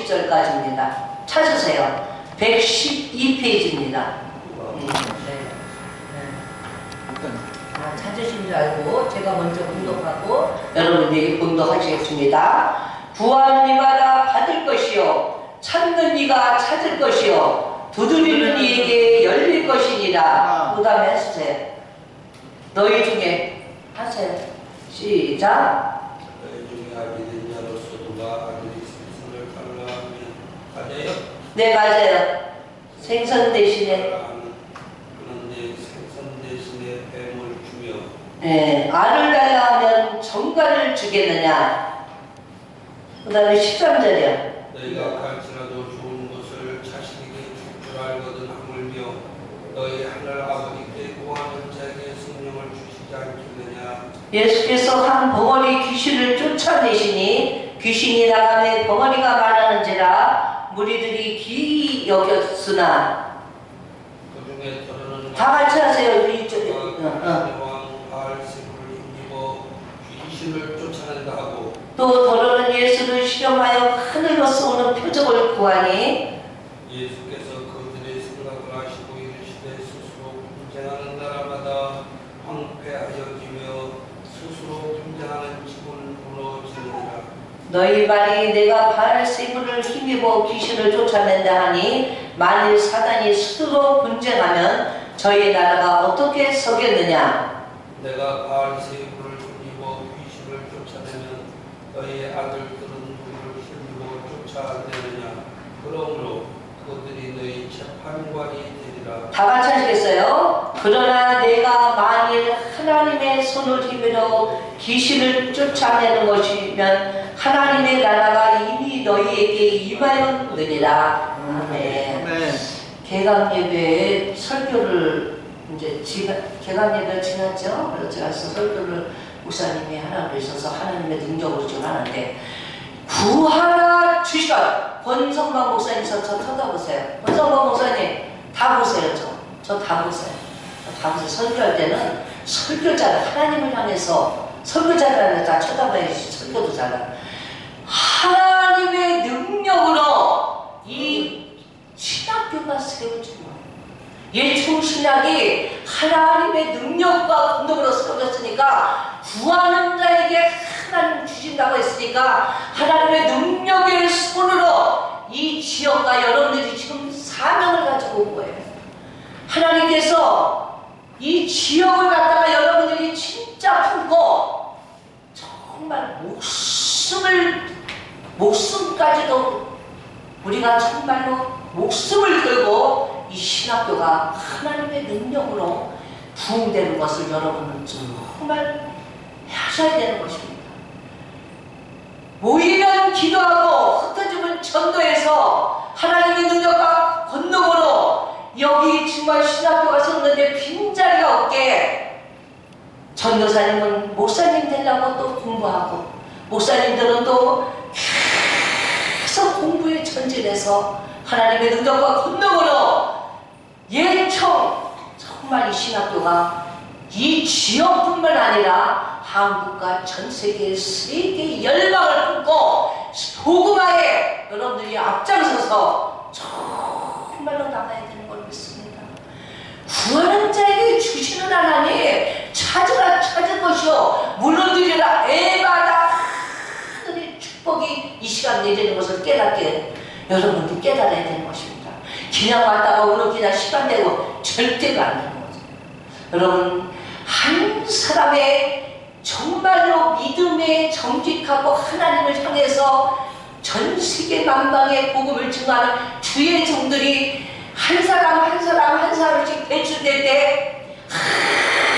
50절까지입니다. 찾으세요. 112페이지입니다. 찾으신 줄 알고 제가 먼저 공독하고 여러분들이 공독하시겠습니다. 구하는 이마다 받을 것이요 찾는 이가 찾을 것이요 두드리는 이에게 열릴 것이니라. 그 다음에 해주세요. 너희 중에 하세요. 시작. 너희 중에 아비된 자로서 누가 아들이 생선을 달라 하면 맞아요? 네, 맞아요. 생선 대신에 그런데 생선 대신에 뱀을 주며 네, 알을 달라 하면 정갈을 주겠느냐. 그 다음에 13절이요. 너희가 갈지라도 좋은 것을 자식에게 줄 줄 알거든 하물며 너희 하늘 아버지께 구하는 자에게 생명을 주시지 않겠느냐. 예수께서 한 벙어리 귀신을 쫓아내시니 귀신이 나가매 벙어리가 말하는지라 무리들이 기이 여겼으나. 그 중에 더러는 다 같이 하세요. 귀신을 쫓아낸다 하고 또 더러는 예수를 실험하여 하늘로 쏘는 표적을 구하니 예수께서 그들의 생각을 아시고 이르시되 스스로 분쟁하는 나라마다 황폐하여지며 스스로 분쟁하는 집은 무너지느니라. 너희 말이 내가 바알세불을 힘입어 귀신을 쫓아낸다 하니 만일 사단이 스스로 분쟁하면 저희 나라가 어떻게 서겠느냐. 내가 바알세불을 힘입어 귀신을 쫓아내면 너희 아들들은 누구를 힘입어 쫓아내느냐. 그러므로 그들이 너희 재판관이 되리라. 다 같이 하시겠어요? 그러나 내가 만일 하나님의 손을 힘으로 귀신을 쫓아내는 것이면 하나님의 나라가 이미 너희에게 임하였느니라. 아멘. 개강 예배에 설교를 이제 개강 예배 지났죠? 그래서 제가 설교를 목사님이 하라고 하셔서 하나님의 능력으로 좀 하는데 구하라 주시라. 권성만 목사님 저 쳐다보세요. 권성만 목사님 다 보세요. 저 다 보세요. 다 보세요. 설교할 때는 설교자를 하나님을 향해서 설교자를 다 쳐다봐야지 설교도 잘해요. 하나님의 능력으로 이 신학교가 세워진 거예요. 예수 신학이 하나님의 능력과 능력으로 세워졌으니까 구하는 자에게 하나님 주신다고 했으니까 하나님의 능력의 손으로 이 지역과 여러분들이 지금 사명을 가지고 온 거예요. 하나님께서 이 지역을 갖다가 여러분들이 진짜 품고 정말 목숨까지도 우리가 정말로 목숨을 걸고 이 신학교가 하나님의 능력으로 부흥되는 것을 여러분은 정말 하셔야 되는 것입니다. 모이면 기도하고 흩어지면 전도해서 하나님의 능력과 권능으로 여기 정말 신학교가 세웠는데 빈자리가 없게 전도사님은 목사님 되려고 또 공부하고 목사님들은 또 계속 공부에 전진해서 하나님의 능력과 권능으로 예청 정말 이 신학교가 이 지역뿐만 아니라 한국과 전 세계 세계 열망을 품고 복음화에 여러분들이 앞장서서 정말로 나가야 되는 걸 믿습니다. 구하는 자에게 주시는 하나님 찾으라 찾을 것이요 무너지리라 애마다 하늘의 축복이 이 시간 내리는 것을 깨닫게 여러분들이 깨달아야 되는 것입니다. 그냥 왔다가 오늘 그냥 시간 되고 절대가 안 되는 거죠. 여러분 한 사람의 정말로 믿음에 정직하고 하나님을 향해서 전 세계 만방의 복음을 증하는 주의 종들이 한 사람 한 사람 한 사람씩 배출될 때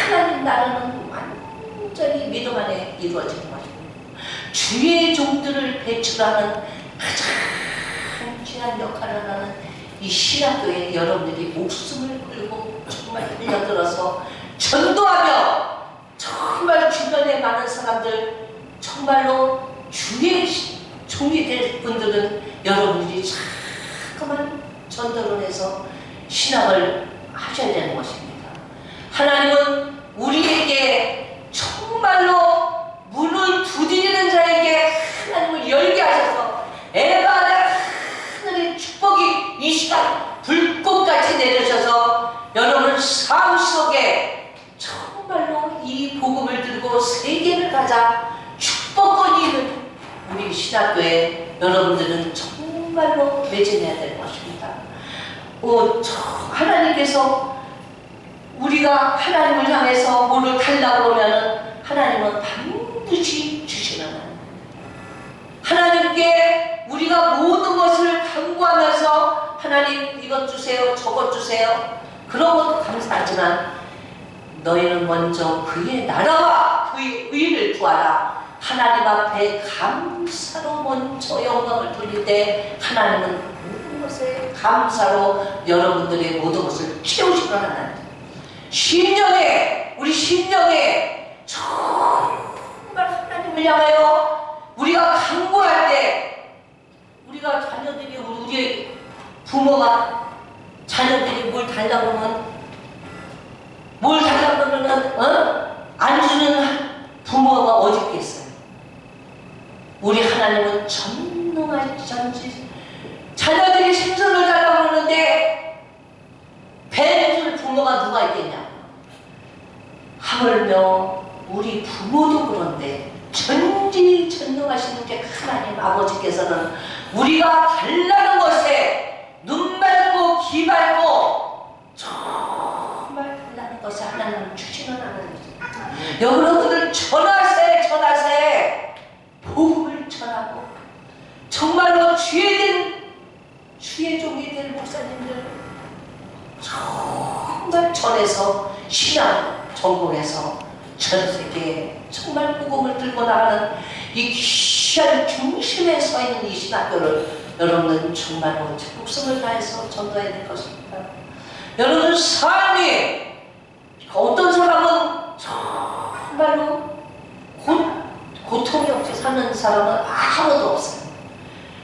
하나님 나라는 완전히 믿음 안에 이루어지는 것입니다. 주의 종들을 배출하는 가장 귀한 역할을 하는 이 신학교에 여러분들이 목숨을 걸고 정말 흘려들어서 전도하며 정말 주변에 많은 사람들 정말로 주의 종이 될 분들은 여러분들이 자꾸만 전도를 해서 신학을 하셔야 되는 것입니다. 하나님은 우리에게 정말로 문을 두드리는 자에게 하나님을 열게 하셔서 에바다 시간 불꽃같이 내려셔서 여러분 삶 속에 정말로 이 복음을 들고 세계를 가자 축복권이 있는 우리 신학교에 여러분들은 정말로 매진해야 될 것입니다. 하나님께서 우리가 하나님을 향해서 뭐를 달라고 그러면은 하나님은 반드시 주시는 하나님께 우리가 모든 것을 간구하면서 하나님 이것 주세요 저것 주세요 그런 것도 감사하지만 너희는 먼저 그의 나라와 그의 의를 구하라. 하나님 앞에 감사로 먼저 영광을 돌릴 때 하나님은 모든 것에 감사로 여러분들의 모든 것을 채우시는 하나님. 우리 심령에 정말 하나님을 향하여 우리가 간구할 때 우리가 자녀들이 우리 부모가 자녀들이 뭘 달라고 하면 안 주는 부모가 어디 있겠어요? 우리 하나님은 전능하시지. 자녀들이 생선을 달라고 하는데 배줄 부모가 누가 있겠냐? 하물며 우리 부모도 그런데 전지전능하신 게 하나님 아버지께서는 우리가 달라는 것에 눈 맑고 귀 맑고 정말 달라는 것에 하나님은 주시는 하나님. 여러분들 전하세 복음을 전하고 정말로 주의 종이 될 목사님들 정말 전해서 신앙 전공해서 전 세계에 정말 복음을 들고 나가는 이 귀한 중심에 서 있는 이 신학교를 여러분은 정말로 목숨을 다해서 전도해야 될 것입니다. 여러분 삶이 어떤 사람은 정말로 고통이 없이 사는 사람은 아무도 없어요.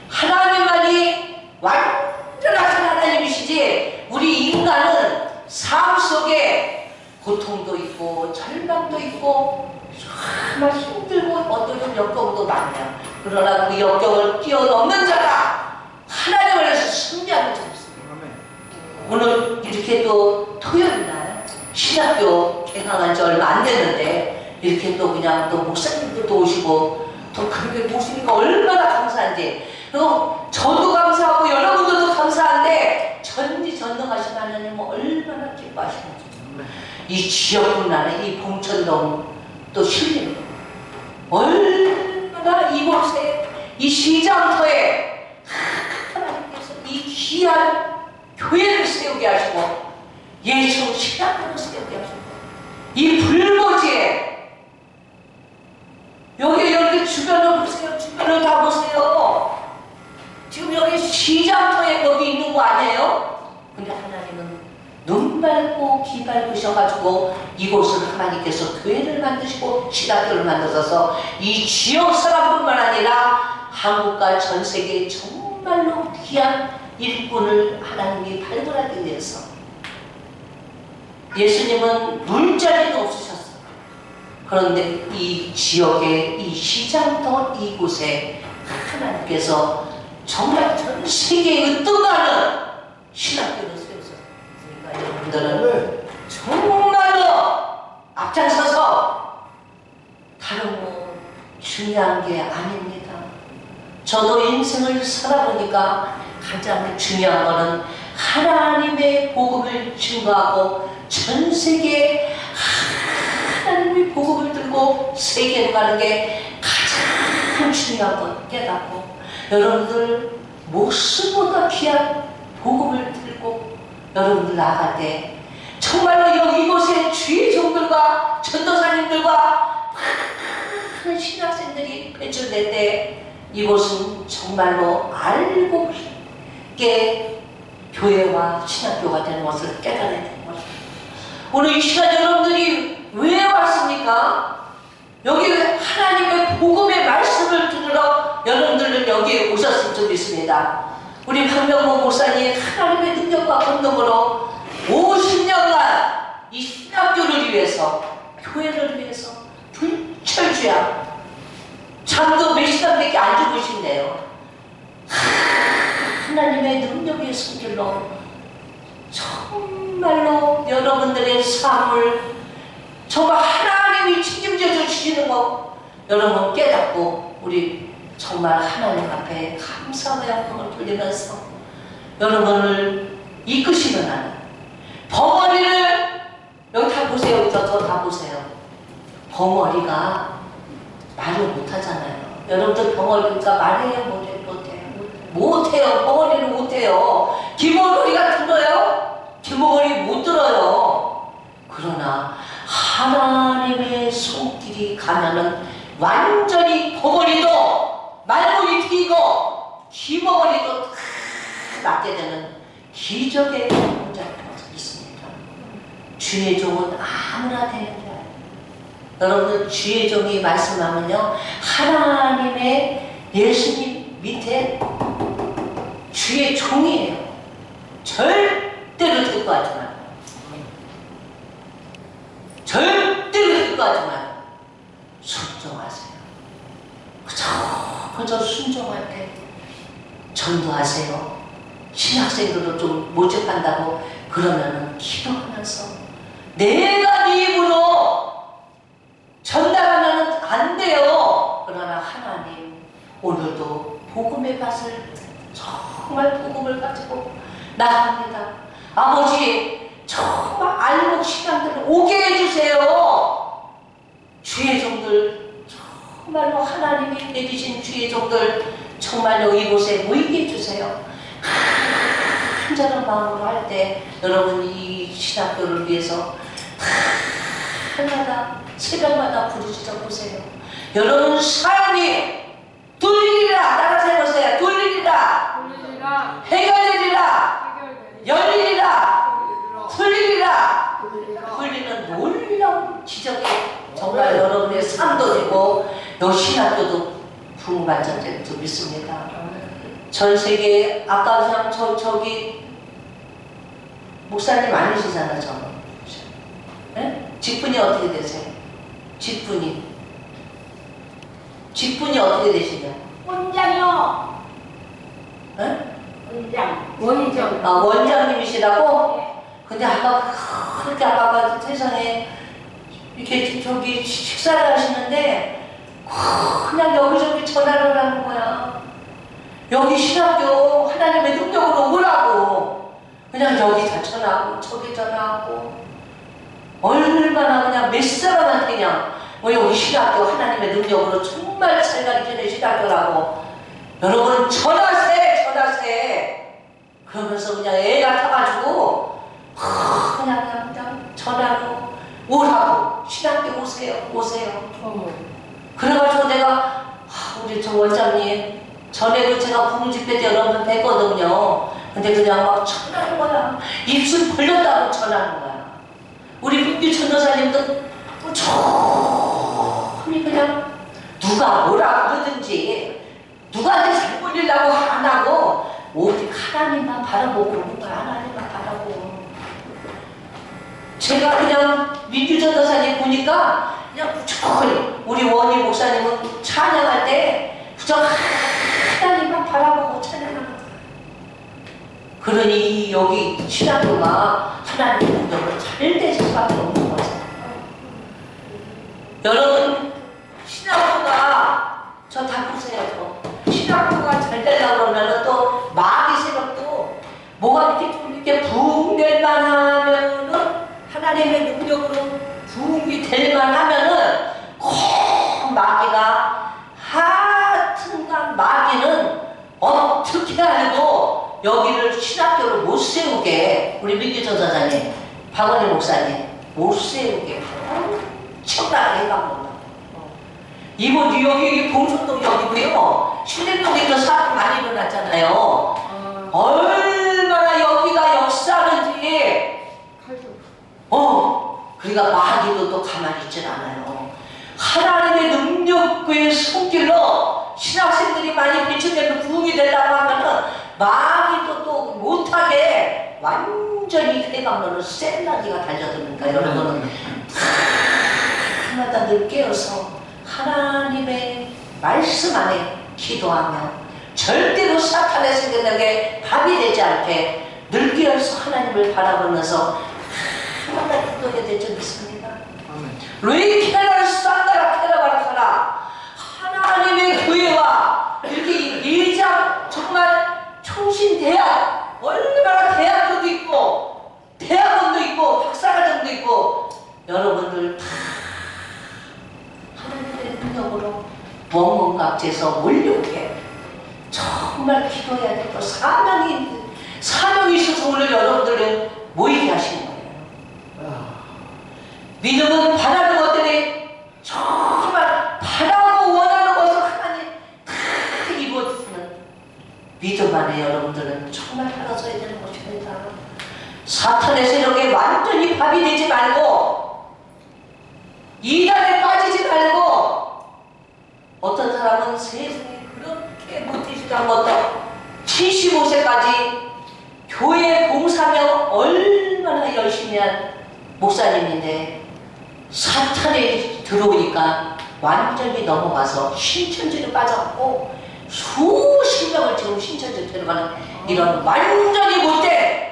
하나님만이 완전하신 하나님이시지 우리 인간은 삶 속에 고통도 있고 절망도 있고 정말 힘들고 어떤 역경도 많아요. 그러나 그 역경을 뛰어넘는 자가 하나님을 위해서 승리하는 자입니다. 오늘 이렇게 또 토요일날 신학교 개강한 지 얼마 안 됐는데 이렇게 또 그냥 또 목사님들도 오시고 또 그렇게 모시니까 얼마나 감사한지. 그리고 저도 감사하고 여러분들도 감사한데 전지전능하신 하나님은 얼마나 기뻐하시는지. 이 지역분란에 이 봉천동 또 신림 얼마나 이곳에 이 시장터에 하나님께서 이 귀한 교회를 세우게 하시고 예수 신학교를 세우게 하시고 이 불모지에 여기 이렇게 주변을 보세요. 주변을 다 보세요. 지금 여기 시장터에 여기 있는 거 아니에요? 근데 하나님은 눈 밟고 귀 밟으셔가지고 이곳을 하나님께서 교회를 만드시고 신학교를 만드셔서 이 지역 사람뿐만 아니라 한국과 전 세계에 정말로 귀한 일꾼을 하나님이 발굴하기 위해서 예수님은 물자리도 없으셨어요. 그런데 이 지역에 이 시장터 이곳에 하나님께서 정말 전 세계에 으뜸하는 신학교를 세우셨으니까 여러분들은 정말로 앞장서서 다른 뭐 중요한 게 아닙니다. 저도 인생을 살아보니까 가장 중요한 것은 하나님의 복음을 증거하고 전 세계에 하나님의 복음을 들고 세계로 가는 게 가장 중요한 것 깨닫고 여러분들 목숨보다 귀한 복음을 들고 여러분들 나갈 때 정말로 이곳에 주의 종들과 전도사님들과 많은 신학생들이 배출될 때 이곳은 정말로 알고 있게 교회와 신학교가 되는 것을 깨달아야 되는 것입니다. 오늘 이 시간 여러분들이 왜 왔습니까? 여기 하나님의 복음의 말씀을 들으러 여러분들은 여기에 오셨을 줄 믿습니다. 우리 박명호 목사님 하나님의 능력과 권능으로 50년간 이 신학교를 위해서 교회를 위해서 불철주야 잠도 몇 시간밖에 안 주무신대요. 하나님의 능력의 손길로 정말로 여러분들의 삶을 정말 하나님이 책임져 주시는 거 여러분 깨닫고 우리 정말 하나님 앞에 감사와 영광을 돌리면서 여러분을 이끄시는 하나님, 벙어리를 여기 다 보세요. 저 다 보세요. 벙어리가 말을 못하잖아요. 여러분들 벙어리가 말해요? 못해요. 벙어리는 못해요. 기모거리가 들어요? 기모거리 못 들어요. 그러나 하나님의 손길이 가면은 완전히 벙어리도 말문이 트이고 기모거리도 다 낫게 되는 기적의 공작이 있습니다. 주의 종은 아무나 되는 줄 알아요. 여러분들 주의 종이 말씀하면요, 하나님의 예수님 밑에 주의 종이에요. 절대로 듣고하지 마요. 절대로 듣고하지 마요. 순종하세요. 그저 순종할 때 전도하세요. 신학생들도 좀 모집한다고 그러면은 기도하면서 내가 네 입으로 전달하면 안 돼요. 그러나 하나님 오늘도 복음의 밭을 정말 복음을 가지고 나갑니다. 아버지 정말 알고 신앙들을 오게 해주세요. 주의 종들 정말로 하나님이 내주신 주의 종들 정말로 이곳에 모이게 해주세요. 간절한 마음으로 할 때 여러분 이 신학교를 위해서 하나마다 새벽마다 부르짖어 보세요. 여러분 사연이 뚫리리라. 따라서 해보세요. 뚫리리라. 해결되리라. 열리리라. 풀리리라. 풀리는 놀라운 기적이 정말 여러분의 삶도 되고 요 신학교도 부흥반전될 줄 믿습니다. 전 세계 아까 그냥 저기 목사님 아니시잖아. 저는 네? 직분이 어떻게 되세요? 직분이 어떻게 되시냐? 원장이요. 네? 원장. 아, 원장님이시라고? 네. 근데 아까 그렇게 아까 세상에 이렇게 저기 식사를 하시는데 그냥 여기저기 전화를 하는 거야. 여기 신학교 하나님의 능력으로 오라고. 그냥 여기 다 전화하고 저기 전화하고 얼마나 그냥 몇 사람한테 그냥 여기 신학교 하나님의 능력으로 정말 잘 가르치는 신학교라고. 여러분 전화세 그러면서 그냥 애 같아가지고 그냥 전화로 오라고. 신학교 오세요. 그래가지고 내가 우리 저 원장님 전에도 제가 부흥집회 때 여러분 뵀거든요. 근데 그냥 막 전화하는 거야. 입술 벌렸다고 전화하는 거야. 우리 문규 전도사님도 조금이 그냥 누가 뭐라 그러든지 누구한테 잘 보이려고 안 하고 오직 하나님만 바라보고 오는 거야. 하나님만 바라보고. 제가 그냥 민규 전도사님 보니까 그냥 무조건 우리 원희 목사님은 찬양할 때 그저 하나님만 바라보고 찬양하는 거야. 그러니 여기 신학교가 하나님의 능력으로 잘 되실 수밖에 없는 거죠. 여러분 신학교가 저 다 보세요. 신학교가 잘 되려고 그러면 또 마귀 세력도 뭐가 이렇게 부흥될 만하면은 하나님의 능력으로 부흥이 될 만하면은 꼭 마귀가 하여튼간 마귀는 어떻게 하려고 여기를 신학교로 못 세우게 우리 민규 전사장님, 박원희 목사님 못 세우게 엄청나게 해가고 이번 여기 봉천동 여기고요. 신림동에도 사람 많이 일어났잖아요. 얼마나 여기가 역사하는지. 그러니까 마귀도 또 가만히 있질 않아요. 하나님의 능력의 손길로 신학생들이 많이 배출되면 부흥이 되려고 하면은 마귀도 또 못하게 완전히 해방론을 셀나기가 달려듭니까? 여러분은 하나마다 늘 깨어서 하나님의 말씀 안에 기도하며 절대로 사탄의 생각에 밥이 되지 않게 늘 깨어서 하나님을 바라보면서 하나님 기도해야 될 줄 믿습니다. 루이 캐럴 산다라 캐라바라카라 하나님의 교회와 이렇게 예장 정말 총신대학 얼마나 대학교도 있고 대학원도 있고 박사과정도 있고 여러분들 다 하나님의 능력으로 원문각지에서 몰려오게 정말 기도해야 되고 사명이 있어서 오늘 여러분들은 모이게 하신 거예요. 믿음은 바라는 것들이 정말 바라고 원하는 것을 하나님 다 이루어주는 믿음 안에 여러분들은 정말 살아서야 되는 것입니다. 사탄의 세력에 완전히 밥이 되지 말고 이단에 빠지지 말고 어떤 사람은 세상에 그렇게 못해지도 않았다 75세까지 교회 봉사며 얼마나 열심히 한 목사님인데 사탄에 들어오니까 완전히 넘어가서 신천지로 빠져갖고 수십 명을 지금 신천지로 데려가는 이런 완전히 못된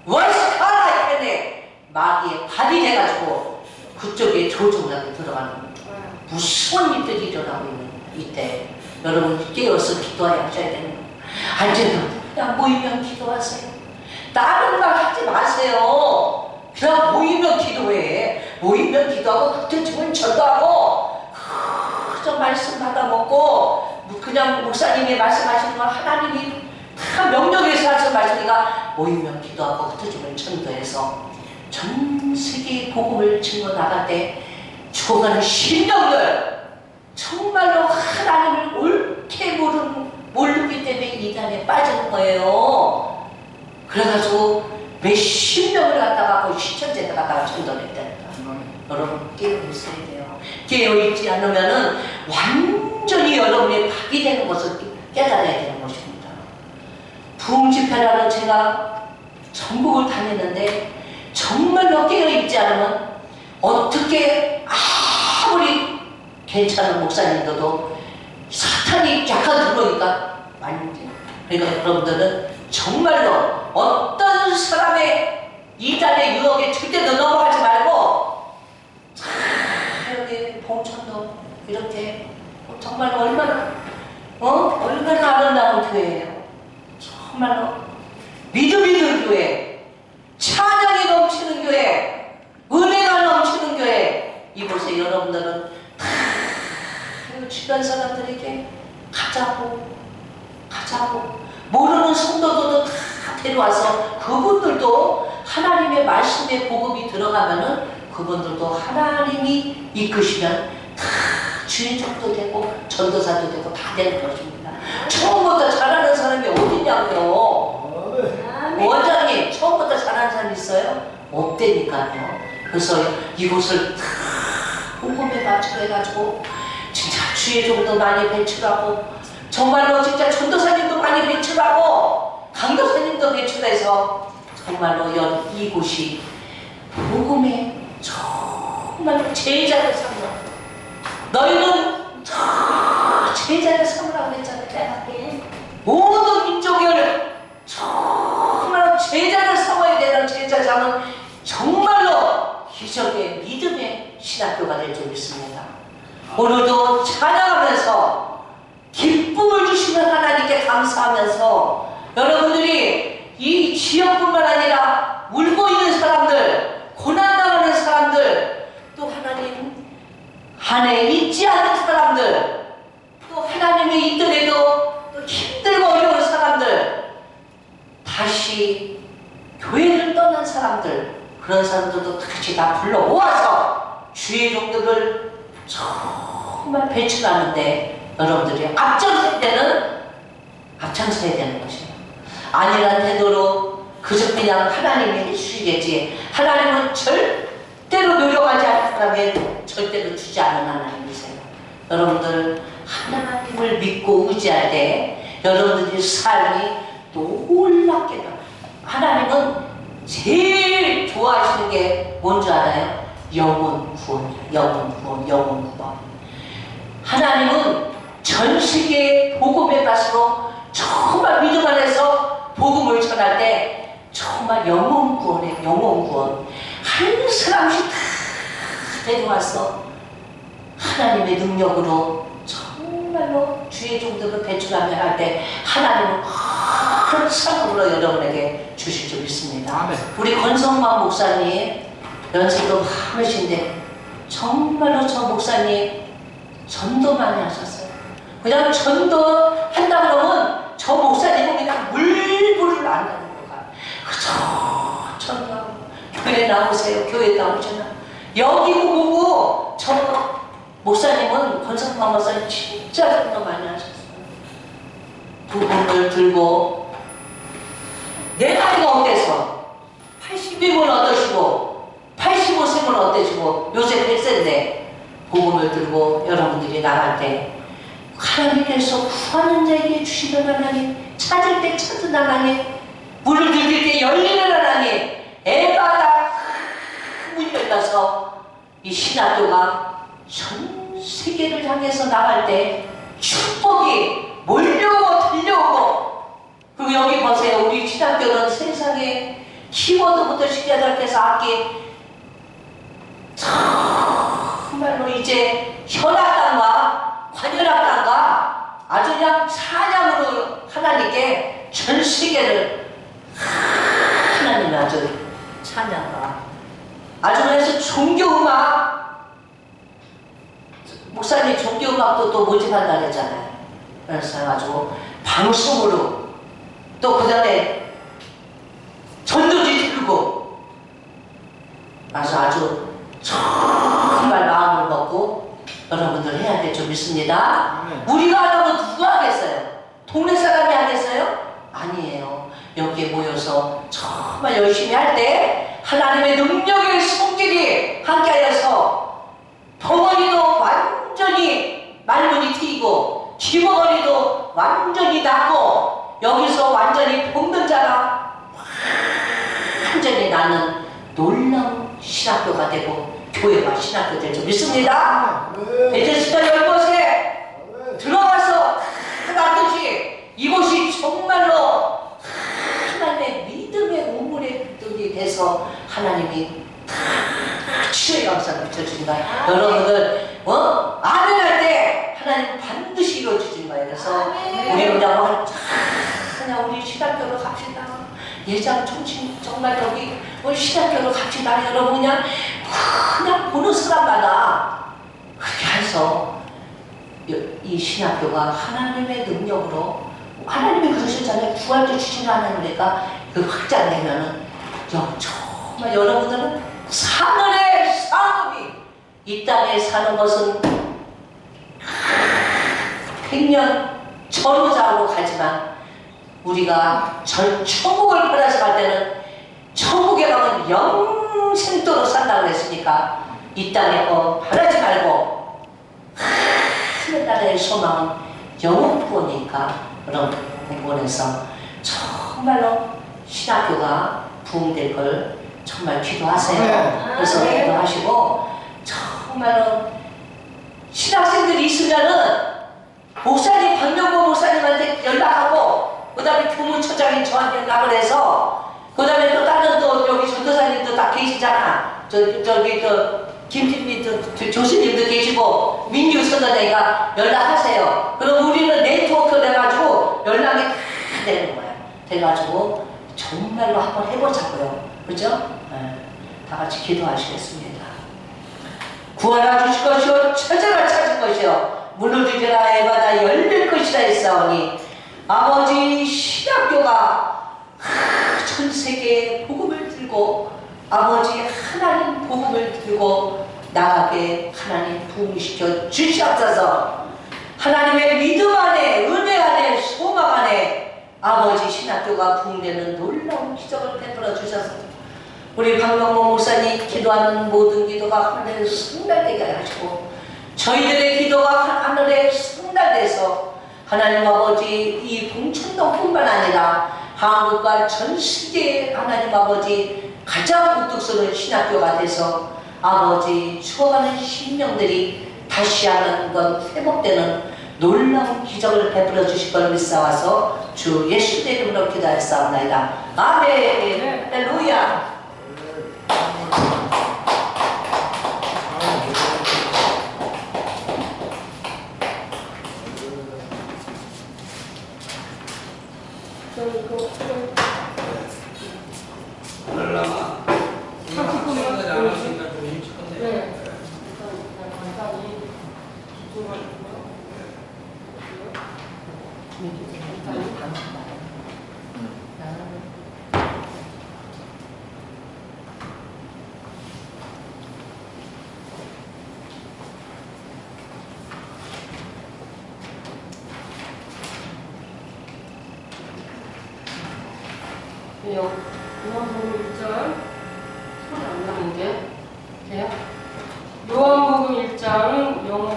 월스카라 이렇게 마귀의 발이 돼가지고 그쪽에 조종하게 들어가는 무서운 일들이 일어나고 있는 이때 여러분 깨어서 기도하셔야 되는 거예요. 앉아서 그냥 모이면 기도하세요. 다른 말 하지 마세요. 그냥 모이면 기도해. 모이면 기도하고 그때쯤은 전도하고 그저 말씀 받아먹고 그냥 목사님이 말씀하시는 건 하나님이 다 명령해서 하신 말씀이니까 모이면 기도하고 그때쯤은 전도해서 전 세계 복음을 증거 나갈 때 죽어가는 신령들 정말로 하나님을 옳게 모르기 때문에 이단에 빠지는 거예요. 그래가지고 몇십 명을 갖다가 그 신천지에 갖다가 전도했다니까. 여러분 깨어있어야 돼요. 깨어있지 않으면은 완전히 여러분의 박이 되는 것을 깨달아야 되는 것입니다. 부흥집회라는 제가 전국을 다녔는데 정말로 깨어있지 않으면 어떻게 아무리 괜찮은 목사님들도 사탄이 약간 들어오니까 완전 그러니까 여러분들은 정말로 어떤 사람의 이단의 유혹에 절대로 넘어가지 말고 여기 봉천도 이렇게 정말로 얼마나 아름다운 교회예요. 정말로 믿음이 있는 교회, 찬양이 넘치는 교회, 은혜가 넘치는 교회. 이곳에 여러분들은 다 주변 사람들에게 가자고 모르는 성도들도 다 데려와서 그분들도 하나님의 말씀의 복음이 들어가면은 그분들도 하나님이 이끄시면 다 주인장도 되고 전도사도 되고 다 되는 것입니다. 처음부터 잘하는 사람이 어디냐고요? 원장님 처음부터 잘하는 사람 있어요? 없대니까요. 그래서 이곳을 다 복음에 맞춰해가지고 진짜 주의 종도 많이 배출하고 정말로 진짜 전도사님도 많이 배출하고 강도사님도 배출해서 정말로 이곳이 복음의 정말로 제자를 삼으라. 너희는 제자를 삼으라고 했잖아요. 모든 민족을 정말로 제자를 삼아야 되는 제자장은 정말로 기적의 믿음의 신학교가 될 줄 믿습니다. 오늘도 찬양하면서 기쁨을 주시는 하나님께 감사하면서 여러분들이 이 지역뿐만 아니라 울고 있는 사람들, 고난당하는 사람들, 또 하나님 안에 있지 않는 사람들, 또 하나님이 있더라도 또 힘들고 어려운 사람들, 다시 교회를 떠난 사람들, 그런 사람들도 같이 다 불러 모아서 주의 종들을 정말 배출하는데 여러분들이 앞장서야 되는 것이에요. 아니란 태도로 그저 그냥 하나님이 해주시겠지. 하나님은 절대로 노력하지 않는 사람에게 절대로 주지 않는 하나님이세요. 여러분들 하나님을 믿고 의지할 때 여러분들의 삶이 놀랍게 하나님은 제일 좋아하시는 게 뭔지 알아요? 영혼 구원이야. 영혼 구원. 하나님은 전 세계 복음의 가수로 정말 믿음 안에서 복음을 전할 때 정말 영혼 구원에 영혼 구원 한 사람씩 다 데려와서 하나님의 능력으로 정말로 주의 종들을 배출하며 할 때 하나님은 큰 상급으로 여러분에게 주실 줄 믿습니다. 아멘. 우리 권성만 목사님 연세도 많으신데 정말로 저 목사님 전도 많이 하셨어요. 그냥 전도 한다 그러면 저 목사님은 그냥 물불을 안 가는 거가 그저 전도하고 교회 나오세요. 교회 나오잖아. 여기고 뭐고 저 목사님은 권성만 목사님 진짜 전도 많이 하셨어요. 부분을 들고 내 나이가 어때서 80이면 어떠시고 85세면 어떠시고 요새 100세인데 복음을 들고 여러분들이 나갈 때 하나님께서 구하는 자에게 주시는 하나님, 찾을 때 찾은 하나님, 문을 들릴 때 열리는 하나님, 에바다 문이 열려서 이 신학교가 전 세계를 향해서 나갈 때 축복이 몰려오고 들려오고, 그리고 여기 보세요. 우리 신학교는 세상에 키보드부터 시작해서 악기 정말로 이제 현악단과 관현악단과 아주 그냥 찬양으로 하나님께 전 세계를 하나님 아주 찬양과 아주 그래서 종교음악 목사님 종교음악도 또 모집한다 그랬잖아요. 그래서 가지고 방송으로 또 그 다음에 전도지 들고 그래서 아주 정말 마음을 먹고 여러분들 해야 될 줄 믿습니다. 우리가 하려면 누가 하겠어요? 동네 사람이 하겠어요? 아니에요. 여기에 모여서 정말 열심히 할 때 하나님의 능력의 손길이 함께하여서 덩어리도 완전히 말문이 트이고 기머거리도 완전히 낫고 여기서 완전히 볶는 자가 완전히 나는 놀라운 신학교가 되고 교회가 신학교 될 줄 믿습니다. 베테스다 10곳에 들어가서 놨듯이 이곳이 정말로 하나님의 믿음의 우물의 뜰이 돼서 하나님이 치유의 감사를 비춰주신 거예요. 여러분들 아멘할 때 하나님 반드시 이루어주신 거예요. 그래서 우리 그냥 우리 신학교로 갑시다. 예장 총칭 정말 여기 신학교로 갑시다. 여러분 그냥 보는 사람마다 그렇게 해서 이 신학교가 하나님의 능력으로 하나님이 그러셨잖아요. 구할 때 주시는 하나님이니까 그 확장되면은 정말 여러분들은 하늘의 상업이 이 땅에 사는 것은 100년 전후자로 가지만 우리가 천국을 받아서 갈 때는 천국에 가면 영생도로 산다고 했으니까 이 땅에 거 바라지 말고 하늘나라의 소망은 영원구원이니까 여러분 공부원에서 정말로 신학교가 부흥될 걸 정말 기도하세요. 그래서 기도하시고 정말로 신학생들이 있으면은 목사님 박명보 목사님한테 연락하고 그 다음에 교무처장이 저한테 연락을 해서 그 다음에 또 다른 또 여기 전도사님도 다 계시잖아. 저기 김진미 교수님도 계시고 민규 선언회가 연락하세요. 그럼 우리는 네트워크 돼가지고 연락이 다 되는 거야. 돼가지고 정말로 한번 해보자고요. 그죠? 네. 다 같이 기도하시겠습니다. 구하라 주실 것이요 찾아라 찾을 것이요 문을 두드리라 에바다 열릴 것이라 했사오니 아버지 신학교가 전 세계에 복음을 들고 아버지 하나님 복음을 들고 나가게 하나님 부흥시켜 주시옵소서. 하나님의 믿음 안에 은혜 안에 소망 안에 아버지 신학교가 부흥되는 놀라운 기적을 베풀어 주셔서 우리 박명모 목사님 기도하는 모든 기도가 하늘에 승달되게 하시고 저희들의 기도가 하늘에 승달돼서 하나님 아버지 이 봉천동뿐만 아니라 한국과 전 세계의 하나님 아버지 가장 우뚝서는 신학교가 돼서 아버지 죽어가는 심령들이 다시 하는 건 회복되는 놀라운 기적을 베풀어 주실 걸 믿사와서 주 예수의 이름으로 기도하였사옵나이다. 아멘. 할렐루야. 하늘나마 생각을 안 하시니까 좀 일찍 끝내요. 네. 간단히 요한복음 1장 손이 안 나는데 돼요? 요한복음 1장은 영어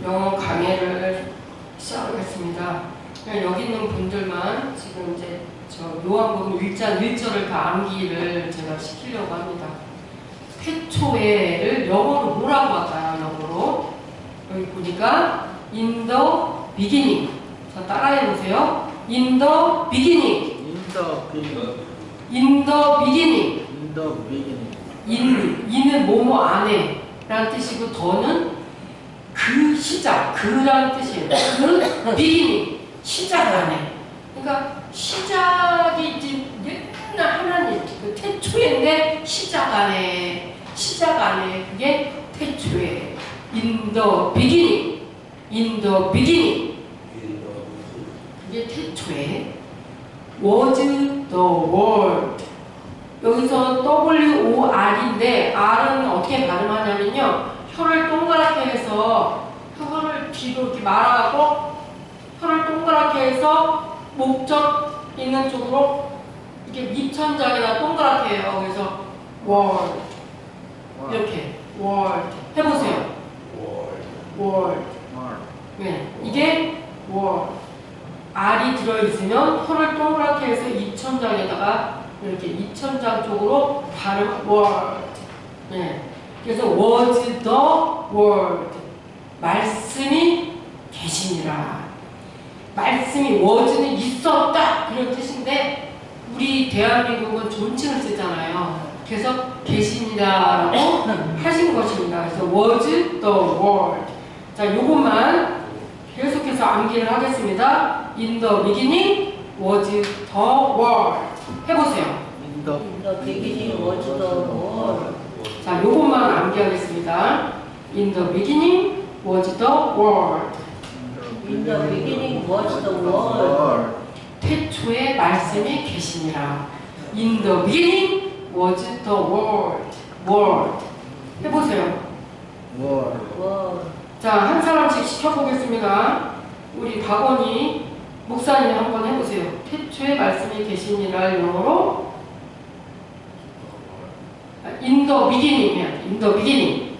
영어 강의를 시작하겠습니다. 여기 있는 분들만 지금 이제 저 요한복음 1장 1절을 다 암기를 제가 시키려고 합니다. 태초에를 영어로 뭐라고 할까요? 영어로 여기 보니까 in the beginning. 자, 따라해 보세요. in the beginning. in the beginning. in은 뭐뭐 안에 라는 뜻이고 더는 그 시작, 그라는 뜻이에요. 그 beginning. 시작 안에. 그러니까 시작이 이제 옛날 하나님 그 태초인데 시작 안에 그게 태초에 in the beginning 그게 태초에 was the world. 여기서 WOR인데 R은 어떻게 발음하냐면요, 혀를 동그랗게 해서 혀를 뒤로 이렇게 말아가고 혀를 동그랗게 해서 목젖 있는 쪽으로 이렇게 밑천장에다 동그랗게 해요. 그래서 world 이렇게 world 해보세요. world. 네, 이게 world. R이 들어있으면 혀를 동그랗게 해서 입천장에다가 이렇게 입천장 쪽으로 발음 world. 네, 그래서 was the world. 말씀이 계시니라. 말씀이 was는 있었다 그런 뜻인데 우리 대한민국은 존칭을 쓰잖아요. 그래서 계시니라라고 하신 것입니다. 그래서 was the world. 자, 요것만 계속해서 암기를 하겠습니다. In the beginning was the world. 해보세요. In the beginning was the world. 자, 요것만 암기하겠습니다. In the beginning was the world. In the beginning was the world. 태초에 말씀이 계시니라. In the beginning was the world. world. 해보세요. world. 자, 한 사람씩 시켜보겠습니다. 우리 박원희 목사님 한번 해보세요. 태초에 말씀이 계시니라 영어로 In the beginning. In the beginning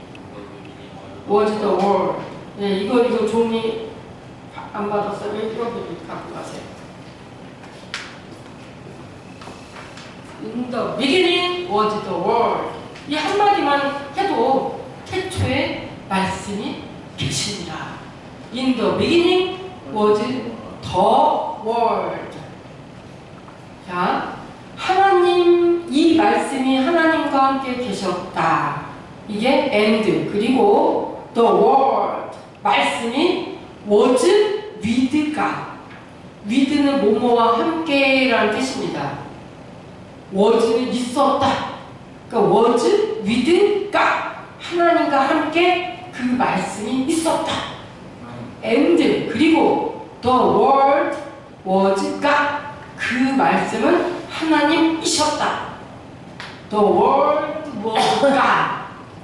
was the world. 네, 이거 종이 안 받았어요. 여기 갖고 가세요. In the beginning was the world. 이 한마디만 해도 태초에 말씀이 계시니라. In the beginning was the world. 자, 하나님, 이 말씀이 하나님과 함께 계셨다. 이게 and. 그리고 the world. 말씀이 was with God. with는 뭐뭐와 함께라는 뜻입니다. was는 있었다. 그러니까 was with God. 하나님과 함께 그 말씀이 있었다. and 그리고 the word was God. 그 말씀은 하나님이셨다. The word was God.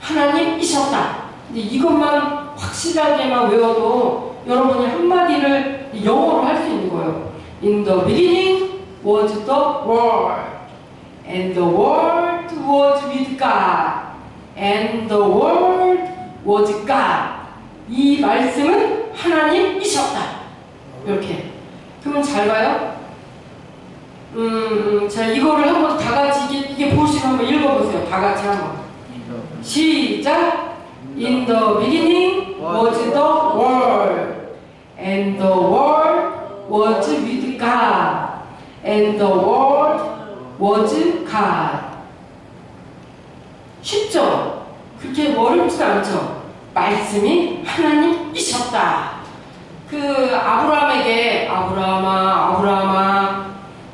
하나님이셨다. 근데 이것만 확실하게만 외워도 여러분이 한마디를 영어로 할 수 있는 거예요. In the beginning was the word. And the word was with God. And the word was God. 이 말씀은 하나님이셨다. 이렇게. 그러면 잘 봐요. 자, 이거를 한번 다 같이 이게 보시고 한번 읽어보세요. 다 같이 한번. 시작. In the beginning was the Word, and the Word was with God, and the Word was God. 쉽죠? 그렇게 어렵지 않죠? 말씀이 하나님이셨다. 그 아브라함에게 아브라함아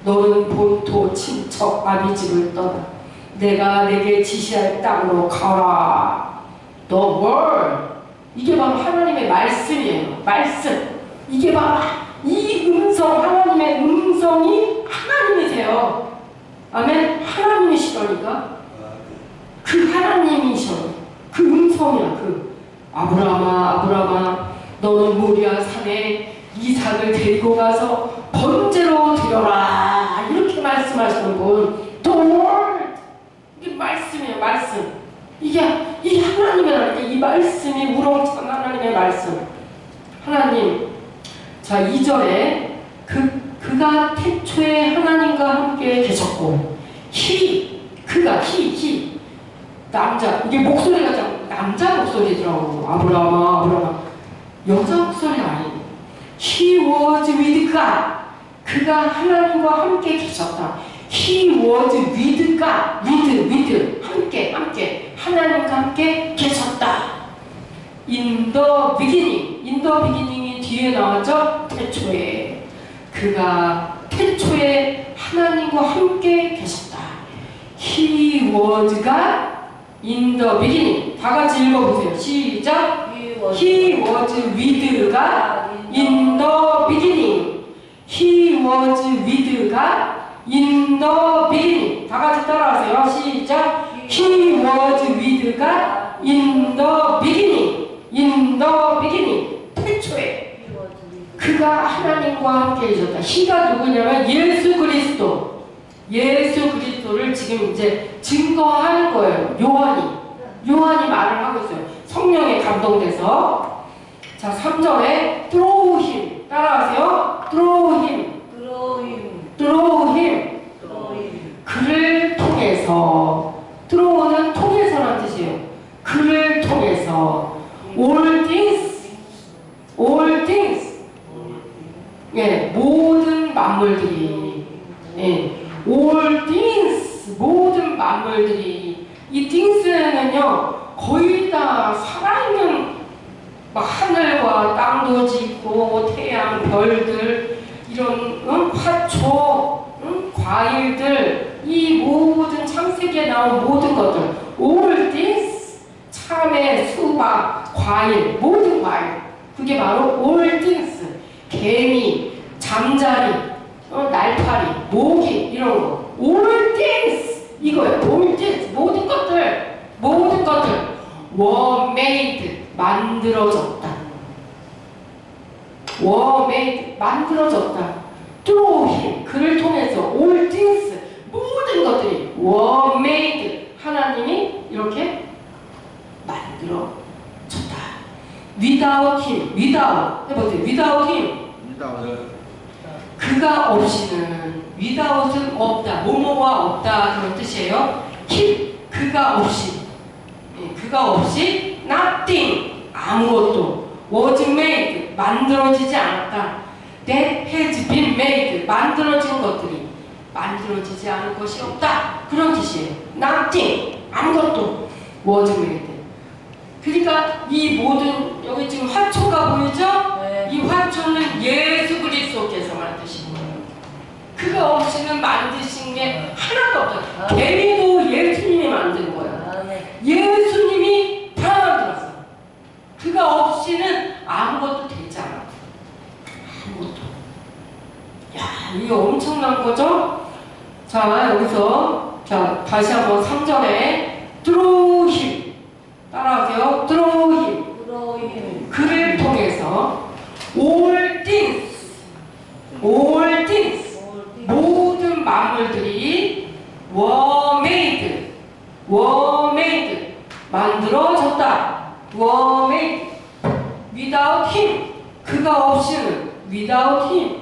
너는 본토 친척 아비 집을 떠나 내가 내게 지시할 땅으로 가라. The word. 이게 바로 하나님의 말씀이에요. 말씀. 이게 바로 이 음성, 하나님의 음성이 하나님이세요. 아멘. 하나님이시라니까. 그 하나님이셔. 그 음성이야. 그 아브라함아 너는 모리아 산에 이삭을 데리고 가서 번제로 드려라. 이렇게 말씀하시는 분. The word. 이게 말씀이에요. 말씀. 이게 하나님이라니까. 이 말씀이 우렁찬 하나님의 말씀. 하나님. 자, 2절에 그가 태초에 하나님과 함께 계셨고 그가 남자. 이게 목소리가 좀 남자 목소리더라고. 아브라함아 여자 목소리가 아니에요. He was with God. 그가 하나님과 함께 계셨다. He was with God. with 함께 하나님과 함께 계셨다. In the beginning이 뒤에 나왔죠. 태초에 그가 태초에 하나님과 함께 계셨다. He was God in the beginning. 다 같이 읽어보세요. 시작. He was with God in the beginning. He was with God in the beginning. 다 같이 따라하세요. 시작. He was with God in the beginning. In the beginning. 태초에 그가 하나님과 함께 계셨다. He가 누구냐면 예수 그리스도를 지금 이제 증거하는 거예요. 요한이 말을 하고 있어요. 성령에 감동돼서. 자, 3절에 through him. 따라하세요. through him. 그를 통해서. throw는 통해서라는 뜻이에요. 그를 통해서 all things. 예, 모든 만물들이. 예, all things. 모든 만물들이. 이 things는요 거의 다 살아있는 하늘과 땅도 짓고 태양, 별들, 이런 화초, 과일들, 이 모든 창세기에 나온 모든 것들, all things, 참외, 수박, 과일, 모든 과일, 그게 바로 all things. 개미, 잠자리, 날파리, 모기, 이런 거, all things. 이거예요. all things. 모든 것들 were made. 만들어졌다. through him. 그를 통해서 all things. 모든 것들이 were made. 하나님이 이렇게 만들어졌다. without him. 해보세요. without him. 그가 없이는. without은 없다. 뭐뭐가 없다. 그런 뜻이에요. him. 그가 없이 nothing. 아무것도. was made. 만들어지지 않았다. that has been made. 만들어진 것들이 만들어지지 않은 것이 없다. 그런 뜻이에요. nothing. 아무것도. was made. 그러니까 이 모든, 여기 지금 화초가 보이죠? 네. 이 화초는 예수 그리스도께서 만드신 거예요. 그가 없이는 만드신 게 하나도 없다. 개미도 예수님이 만든 거예요. 예수님이 다 만들었어. 그가 없이는 아무것도 되지 않아. 아무것도. 야, 이게 엄청난 거죠? 자, 여기서 자 다시 한번 3절에 through him. 따라하세요. through him. 그를 통해서 all things. 모든 만물들이 were made. 만들어졌다. were made. 그가 없이는 without him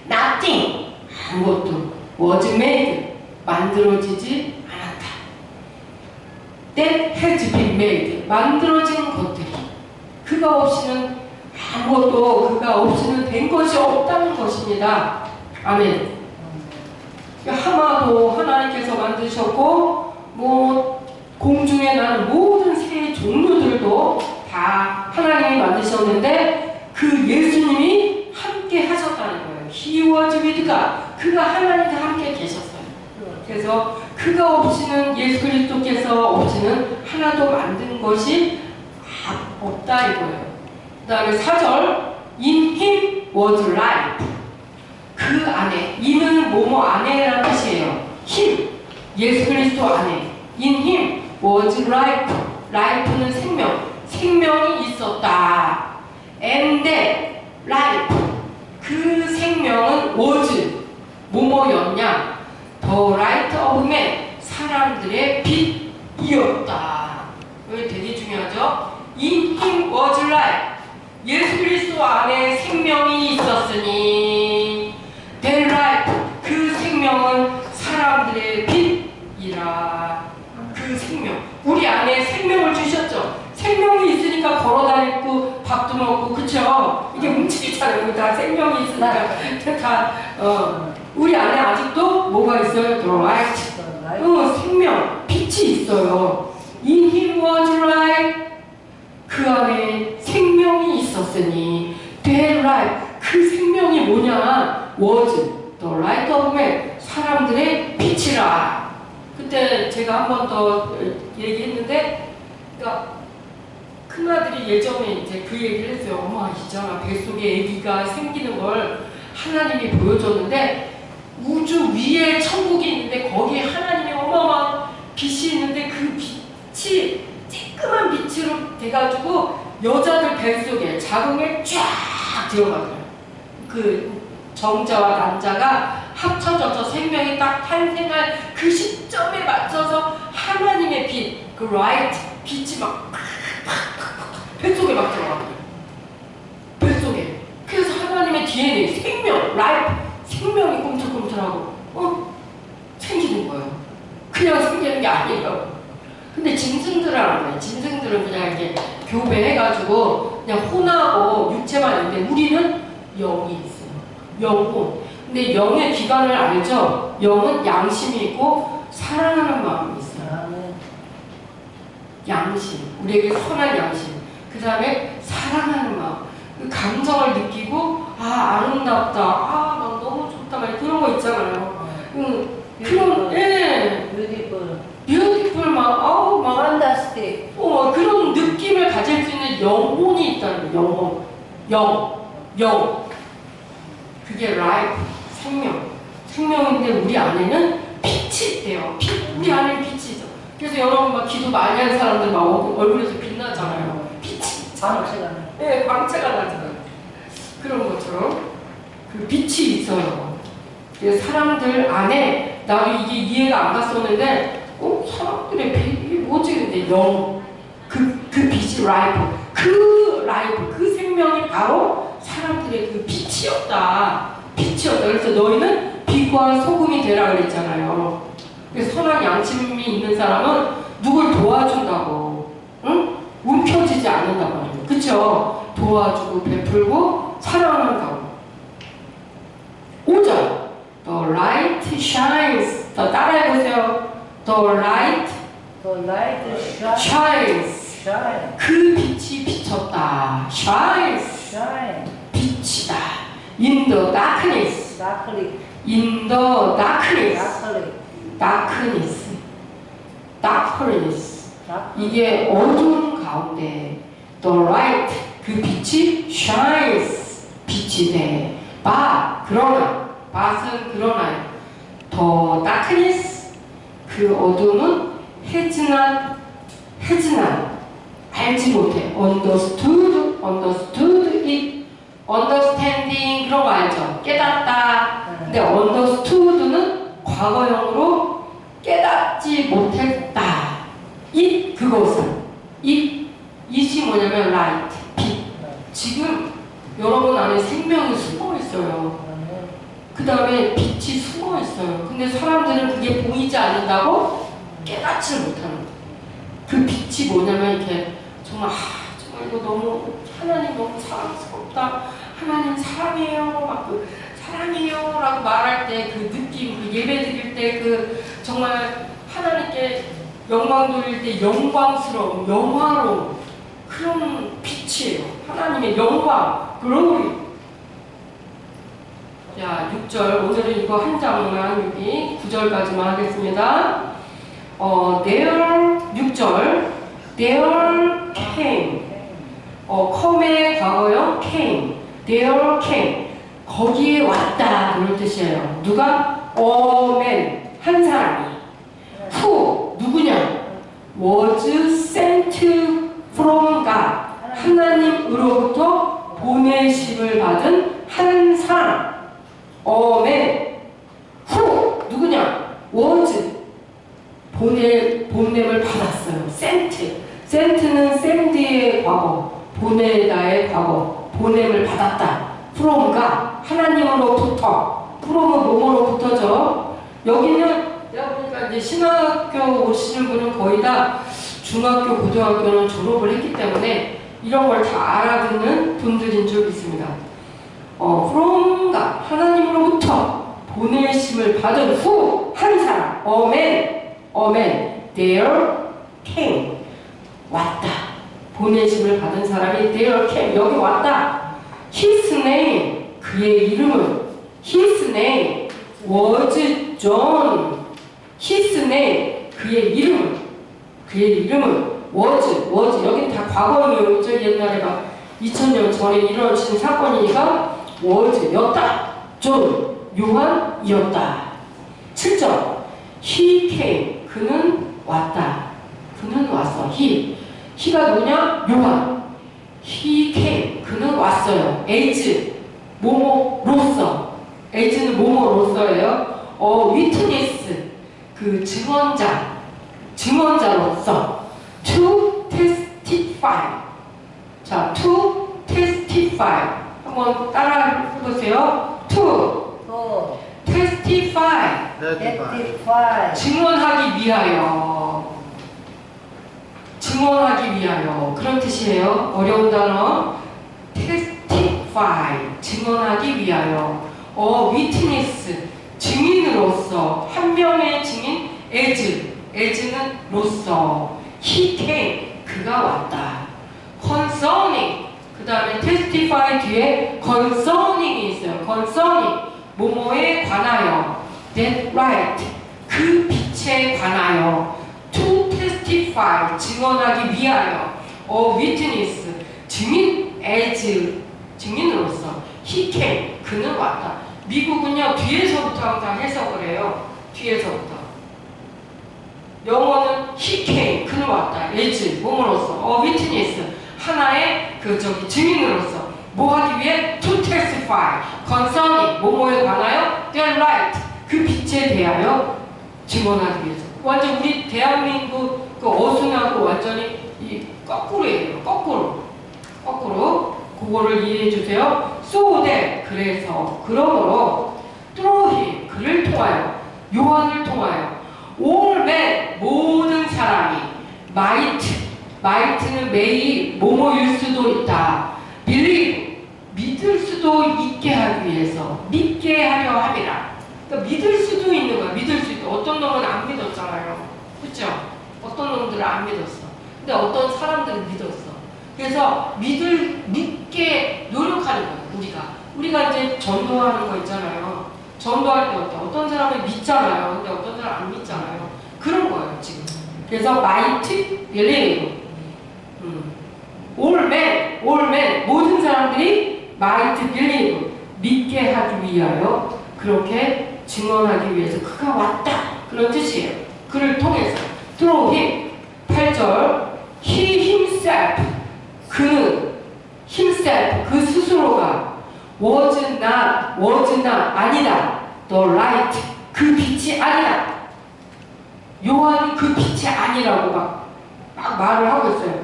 nothing 아무것도 was made 만들어지지 않았다. That has been made 만들어진 것들이 그가 없이는 아무것도 그가 없이는 된 것이 없다는 것입니다. 아멘. 하마도 하나님께서 만드셨고 뭐 공중에 나는 모든 새의 종류들도 다 하나님이 만드셨는데 그 예수님이 함께 하셨다는 거예요. He was with God. 그가 하나님과 함께 계셨어요. 그래서 그가 없이는 예수 그리스도께서 없이는 하나도 만든 것이 없다 이거예요. 그 다음에 4절 In him was life. 그 안에 이는 뭐뭐 안에라는 뜻이에요. him 예수 그리스도 안에 In him was life. life는 생명 생명이 있었다. And that life 그 생명은 was 뭐뭐였냐 The light of man 사람들의 빛이었다. 이게 되게 중요하죠. In him was life 예수 그리스도 안에 생명이 있었으니 That life 그 생명은 사람들의 빛이라. 그 생명 우리 안에 생명을 주셨죠. 생명이 있으니까 걸어다니고 밥도 먹고 그쵸? 이게 뭉치기잖아요. 다 생명이 있으니까 다 우리 안에 아직도 뭐가 있어요? The light 생명 빛이 있어요. In him was light 그 안에 생명이 있었으니 The light 그 생명이 뭐냐? Was the light of man 사람들의 빛이라. 그때 제가 한 번 더 얘기했는데 그러니까 큰아들이 예전에 이제 그 얘기를 했어요. 엄마 있잖아 뱃속에 아기가 생기는 걸 하나님이 보여줬는데 우주 위에 천국이 있는데 거기에 하나님이 어마어마한 빛이 있는데 그 빛이 쬐끄만 빛으로 돼가지고 여자들 뱃속에 자궁에 쫙 들어가더라고요. 그 정자와 남자가 합쳐져서 생명이 딱 탄생할 그 시점에 맞춰서 하나님의 빛, 그 라이트 빛이 막 뱃속에 막 들어가거든요. 뱃속에. 그래서 하나님의 DNA, 생명, 라이프, 생명이 꿈틀꿈틀하고 생기는 거예요. 그냥 생기는 게 아니에요. 근데 짐승들은 안 해요. 짐승들은 그냥 이렇게 교배해가지고 그냥 혼하고 육체만 있는데 우리는 영이 있어요. 영혼. 근데 영의 기관을 알죠? 영은 양심이 있고 사랑하는 마음이 있어요. 양심. 우리에게 선한 양심. 그 다음에 사랑하는 마음. 그 감정을 느끼고 아름답다. 막 너무 좋다. 막 그런 거 있잖아요. 그런 뷰티풀 막 판타스틱 그런 느낌을 가질 수 있는 영혼이 있다는 거예요. 영. 그게 라이프, 생명인데 우리 안에는 빛이 있대요. 우리 안에 빛이 있어. 그래서 여러분 막 기도 많이 하는 사람들 막 얼굴에서 빛나잖아요. 빛이 광채가 나. 네, 광채가 나잖아요. 그런 것처럼 그 빛이 있어요. 그래서 사람들 안에 나도 이게 이해가 안 갔었는데 사람들의 빛이 뭐지? 근데 그 빛이 라이프. 그 생명이 바로 사람들의 그 빛이었다. 그래서 너희는 빛과 소금이 되라 그랬잖아요. 그래서 선한 양심이 있는 사람은 누굴 도와준다고, 응? 움켜쥐지 않는단 말이에요. 그쵸? 도와주고 베풀고 사랑한다고. 5절 The light shines. 더 따라해보세요. The light shines. 그 빛이 비쳤다. shines. 빛이다. In the darkness. In the darkness. 이게 어두운 가운데 The light 그 빛이 shines 빛이 돼. 그러나 그러나 The darkness 그 어둠은 has not 알지 못해. understood it. understanding 그런 거 알죠? 깨닫다. 근데 understood는 과거형으로 깨닫지 못했다. 그것을 it이 뭐냐면 light 빛. 지금 여러분 안에 생명이 숨어 있어요. 그 다음에 빛이 숨어 있어요. 근데 사람들은 그게 보이지 않는다고 깨닫지 못하는 거예요. 그 빛이 뭐냐면 이렇게 정말 정말 이거 너무 하나님 너무 사랑스럽다. 하나님 사랑해요. 막 그 사랑해요 라고 말할 때 그 느낌, 그 예배 드릴 때 그 정말 하나님께 영광 돌릴 때 영광스러운, 영화로운 그런 빛이에요. 하나님의 영광, glory. 자, 6절. 오늘은 이거 한 장만 여기 9절까지만 하겠습니다. there 6절. there came. come의 과거형 came. there came. 거기에 왔다. 그런 뜻이에요. 누가? a man. 한 사람이. who. 누구냐? was sent from God. 하나님으로부터 보내심을 받은 한 사람. man. who. 누구냐? was. 보냄을 받았어요. sent는 send의 과거. 보내다의 과거. 보냄을 받았다. from God. 하나님으로부터. from은 뭐뭐로부터죠. 여기는 내가 보니까 이제 신학교 오시는 분은 거의 다 중학교, 고등학교는 졸업을 했기 때문에 이런 걸 다 알아듣는 분들인 줄 믿습니다. from God. 하나님으로부터 보내심을 받은 후 한 사람. amen. there came. 왔다. 보내심을 받은 사람이 there came. 여기 왔다. his name. 그의 이름은 his name was John. his name. 그의 이름은 was. 여긴 다 과거형이죠. 옛날에 막 2000년 전에 일어나신 사건이니까 was 였다. John. 요한이었다. 7절. he came. 그는 왔다. 그는 왔어. he가 누구냐? 요한. he came. 그는 왔어요. as. 뭐뭐로서. as는 뭐뭐로서예요. witness. 그 증언자로서. to testify. 자, to testify. 한번 따라 해보세요. to testify. 증언하기 위하여. 그런 뜻이에요. 어려운 단어. testify. 증언하기 위하여. witness. 증인으로서. 한 명의 증인. as는 로서. he came. 그가 왔다. concerning. 그 다음에 testify 뒤에 concerning이 있어요. concerning. 뭐뭐에 관하여. that right. 그 빛에 관하여. to testify. 증언하기 위하여. witness. 증인. as. 증인으로서. he came. 그는 왔다. 미국은요 뒤에서부터 항상 해석을 해요. 뒤에서부터. 영어는 he came. 그는 왔다. as. 뭐뭐로서. witness. 하나의 증인으로서. 뭐 하기 위해? to testify. concerning. 뭐뭐에 관하여. their right. 그 빛에 대하여 증언하기 위해서. 완전 우리 대한민국 그 어순하고 완전히 이 거꾸로예요. 거꾸로. 그거를 이해해 주세요. so that. 그래서. 그러므로 through him. 그를 통하여. 요한을 통하여. all men. 모든 사람이. might는 may. 뭐뭐일 수도 있다. believe. 믿을 수도 있게 하기 위해서. 믿게 하려 함이라. 그러니까 믿을 수도 있는 거야. 믿을 수 있다. 어떤 놈은 안 믿었잖아요. 그렇죠? 어떤 놈들은 안 믿었어. 근데 어떤 사람들은 믿었어. 그래서 믿게 노력하는 거예요. 우리가 이제 전도하는 거 있잖아요. 전도할 때 어떤 사람은 믿잖아요. 근데 어떤 사람은 안 믿잖아요. 그런 거예요 지금. 그래서 might believe. all men 모든 사람들이 might believe. 믿게 하기 위하여. 그렇게 증언하기 위해서 그가 왔다. 그런 뜻이에요. 그를 통해서. through him. 8절. he himself. 그는 himself. 그 스스로가 was not 아니다. the light. 그 빛이 아니다. 요한이 그 빛이 아니라고 막 말을 하고 있어요.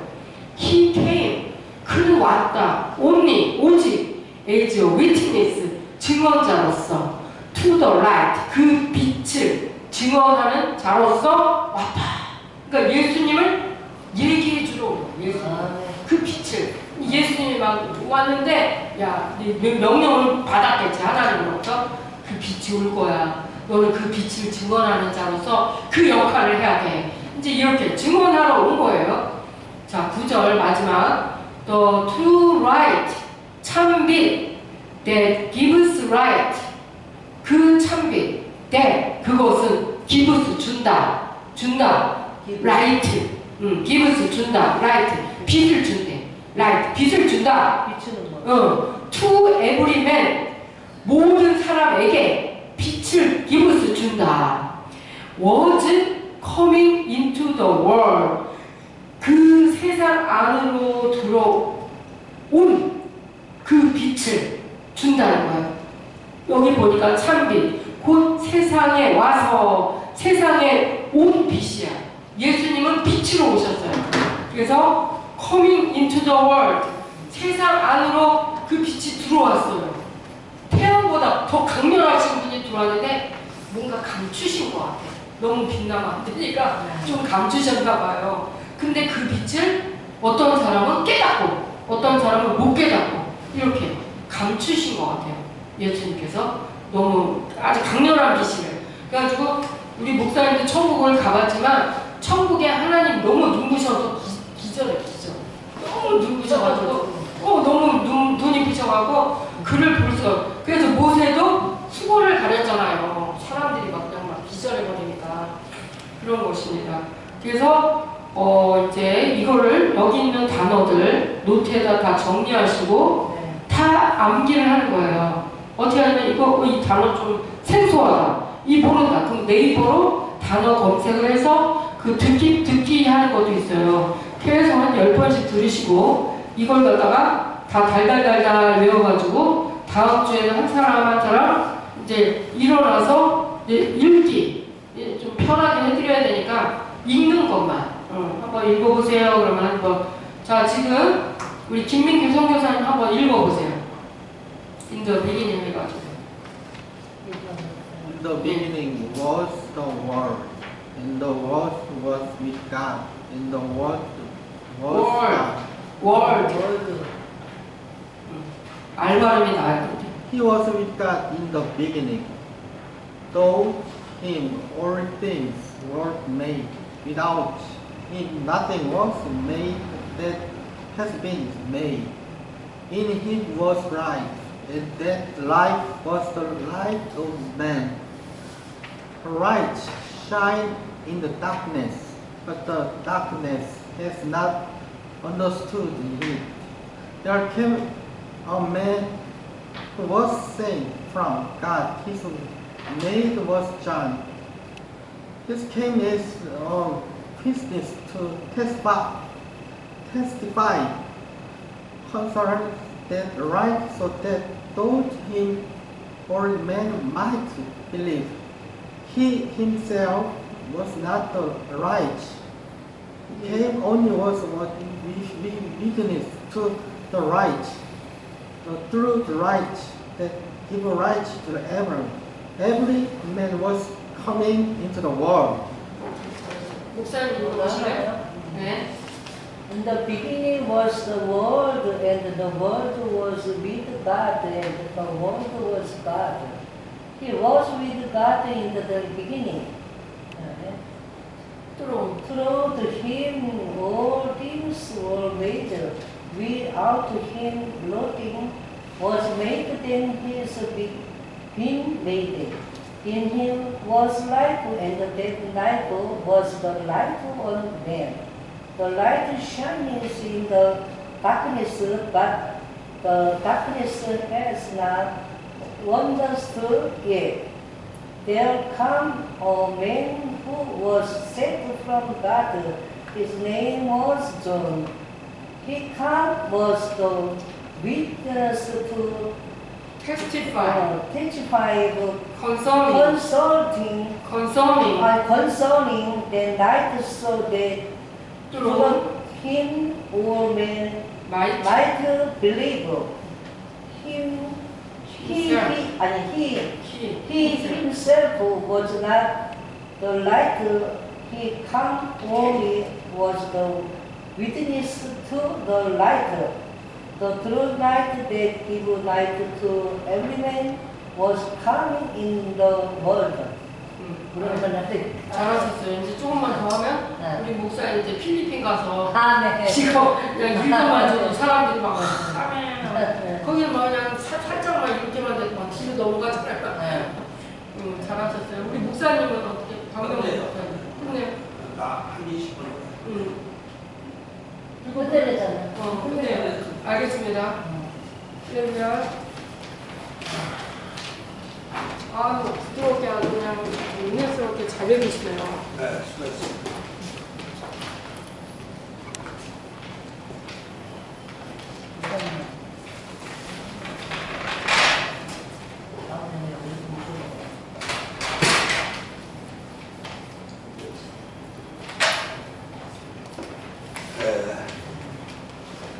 he came. 그는 왔다. only. 오직 as a witness, 증언자로서 to the light, 그 빛을 증언하는 자로서 왔다. 그러니까 예수님을 얘기해 주러 온 거예요. 예수님. 그 빛을. 예수님이 막 왔는데, 야, 명령을 받았겠지. 하나님으로부터. 그 빛이 올 거야. 너는 그 빛을 증언하는 자로서 그 역할을 해야 돼. 이제 이렇게 증언하러 온 거예요. 자, 9절 마지막. The true light, 참빛, that gives light. 그 참빛, that, 그것은 gives, 준다. light, gives, 준다. light, 빛을 준대. light, 빛을 준다. 비추는 거. to every man, 모든 사람에게 빛을 gives, 준다. was coming into the world, 그 세상 안으로 들어온 그 빛을 준다는 거예요. 여기 보니까 참빛, 곧 세상에 와서 세상에 온 빛이야. 예수님은 빛으로 오셨어요. 그래서 coming into the world, 세상 안으로 그 빛이 들어왔어요. 태양보다 더 강렬하신 분이 들어왔는데 뭔가 감추신 것 같아. 너무 빛나면 안 되니까 좀 감추셨나 봐요. 근데 그 빛을 어떤 사람은 깨닫고 어떤 사람은 못 깨닫고 이렇게 감추신 것 같아요. 예수님께서 너무 아주 강렬한 빛이래요. 그래가지고 우리 목사님도 천국을 가봤지만 천국에 하나님 너무 눈부셔서 기절해. 너무 눈부셔가지고 너무 눈이 부셔가지고 글을 볼 수가 없어요. 그래서 모세도 수고를 가렸잖아요. 사람들이 막 그냥 막 기절해버리니까 그런 것입니다. 그래서 이제 이거를 여기 있는 단어들 노트에다 다 정리하시고 다 암기를 하는 거예요. 어떻게 하냐면 이 단어 좀 생소하다. 이 모른다. 그럼 네이버로 단어 검색을 해서 그 듣기 하는 것도 있어요. 계속 한 10번씩 들으시고 이걸 갖다가 다 달달달달 외워가지고 다음 주에는 한 사람 이제 일어나서 이제 읽기 좀 편하게 해드려야 되니까 읽는 것만 한번 읽어보세요. 그러면 한번 자 지금 우리 김민규 선교사님 한번 읽어보세요. In the beginning 해가지고. In the beginning was the Word, and the Word was with God, and the Word was God. 월드. 알 발음이 나을 건데. He was with God in the beginning. Through him all things were made. Without him nothing was made that has been made. In him was life, and that life was the light of man. Light shine in the darkness, but the darkness has not understood it. There came a man who was sent from God. His name was John. This came as a witness to testify concerning that right, so that through him all men might believe. He himself was not the right. He came only was what we witness to the right, the true right that give right to everyone. Every man was coming into the world. 목사님 읽어보실래요? 네. In the beginning was the Word, and the Word was with God, and the Word was God. He was with God in the beginning. Through him all things were made. Without him nothing was made than his been made. In him was life, and that life was the light of men. The light shines in the darkness, but the darkness has not understood it. There came a man who was sent from God. His name was John. He was the witness to testify testify concerning concerning the light, so that through him all men might might believe. he himself was not the light. He come only was the witness to the light. The true light that give light to every man was coming in the world. 그러면 잘하셨어요. 이제 조금만 더 하면 네. 우리 목사님 이제 필리핀 가서 네. 지금 그냥 일만 줘도 사람들이 막 아멘. 거기는 막 그냥 살짝만 이렇게만 돼도 막 뒤로 넘어가잖아요. 잘하셨어요. 우리 목사님은 어떻게 방금 네. 나한 20분. 그때잖아. 근데 알겠습니다. 그러면 부드럽게 아주 그냥 은혜스럽게 잘 읽으시네요. 네, 수고했습니다.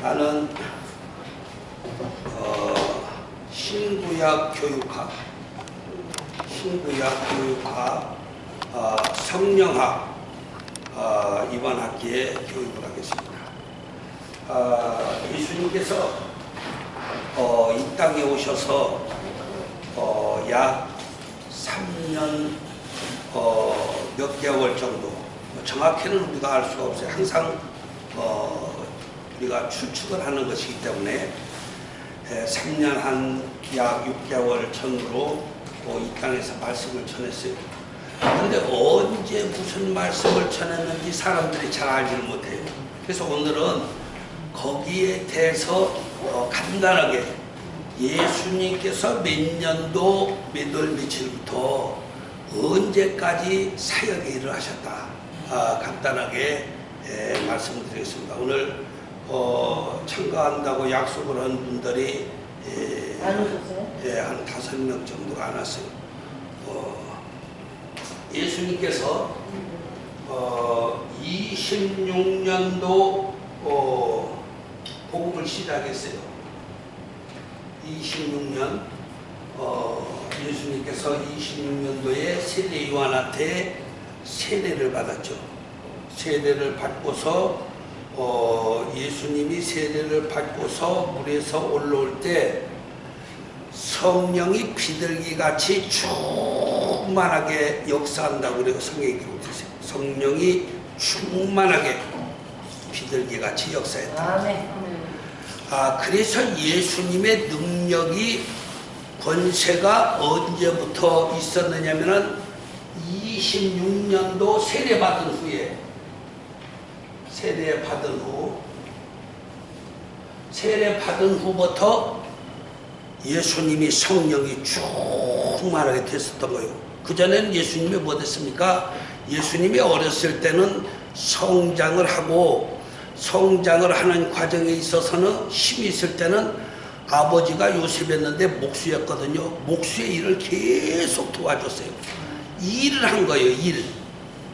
나는 신구약 교육학, 성령학 이번 학기에 교육을 하겠습니다. 예수님께서 이 땅에 오셔서 약 3년 몇 개월 정도, 정확히는 우리가 알 수가 없어요. 항상 우리가 추측을 하는 것이기 때문에 3년 한 약 6개월 전으로 이 땅에서 말씀을 전했어요. 그런데 언제 무슨 말씀을 전했는지 사람들이 잘 알지를 못해요. 그래서 오늘은 거기에 대해서 간단하게 예수님께서 몇 년도 몇 월 며칠부터 언제까지 사역의 일을 하셨다, 간단하게 말씀을 드리겠습니다. 오늘 참가한다고 약속을 한 분들이 안 오셨어요? 한 5명 정도가 안 왔어요. 예수님께서 26년도 복음을 시작했어요. 26년 예수님께서 26년도에 세례 요한한테 세례를 받았죠. 세례를 받고서 예수님이 세례를 받고서 물에서 올라올 때 성령이 비둘기같이 충만하게 역사한다고 그래요. 성경에 기록되어요. 성령이 충만하게 비둘기같이 역사했다. 아멘. 그래서 예수님의 능력이 권세가 언제부터 있었느냐면은 26년도 세례받은 후에, 세례받은 후부터 예수님이 성령이 충만하게 됐었던 거예요. 그전에는 예수님이 뭐 됐습니까? 예수님이 어렸을 때는 성장을 하는 과정에 있어서는 힘이 있을 때는 아버지가 요셉이었는데 목수였거든요. 목수의 일을 계속 도와줬어요. 일을 한 거예요. 일.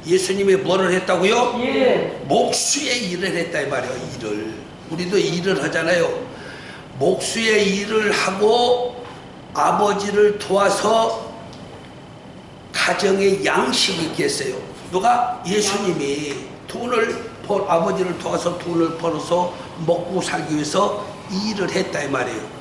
예수님이 뭐를 했다고요? 목수의 일을 했다 이 말이에요. 일을. 우리도 일을 하잖아요. 목수의 일을 하고 아버지를 도와서 가정에 양식이 있게 했어요. 누가? 예수님이 아버지를 도와서 돈을 벌어서 먹고 살기 위해서 일을 했다 이 말이에요.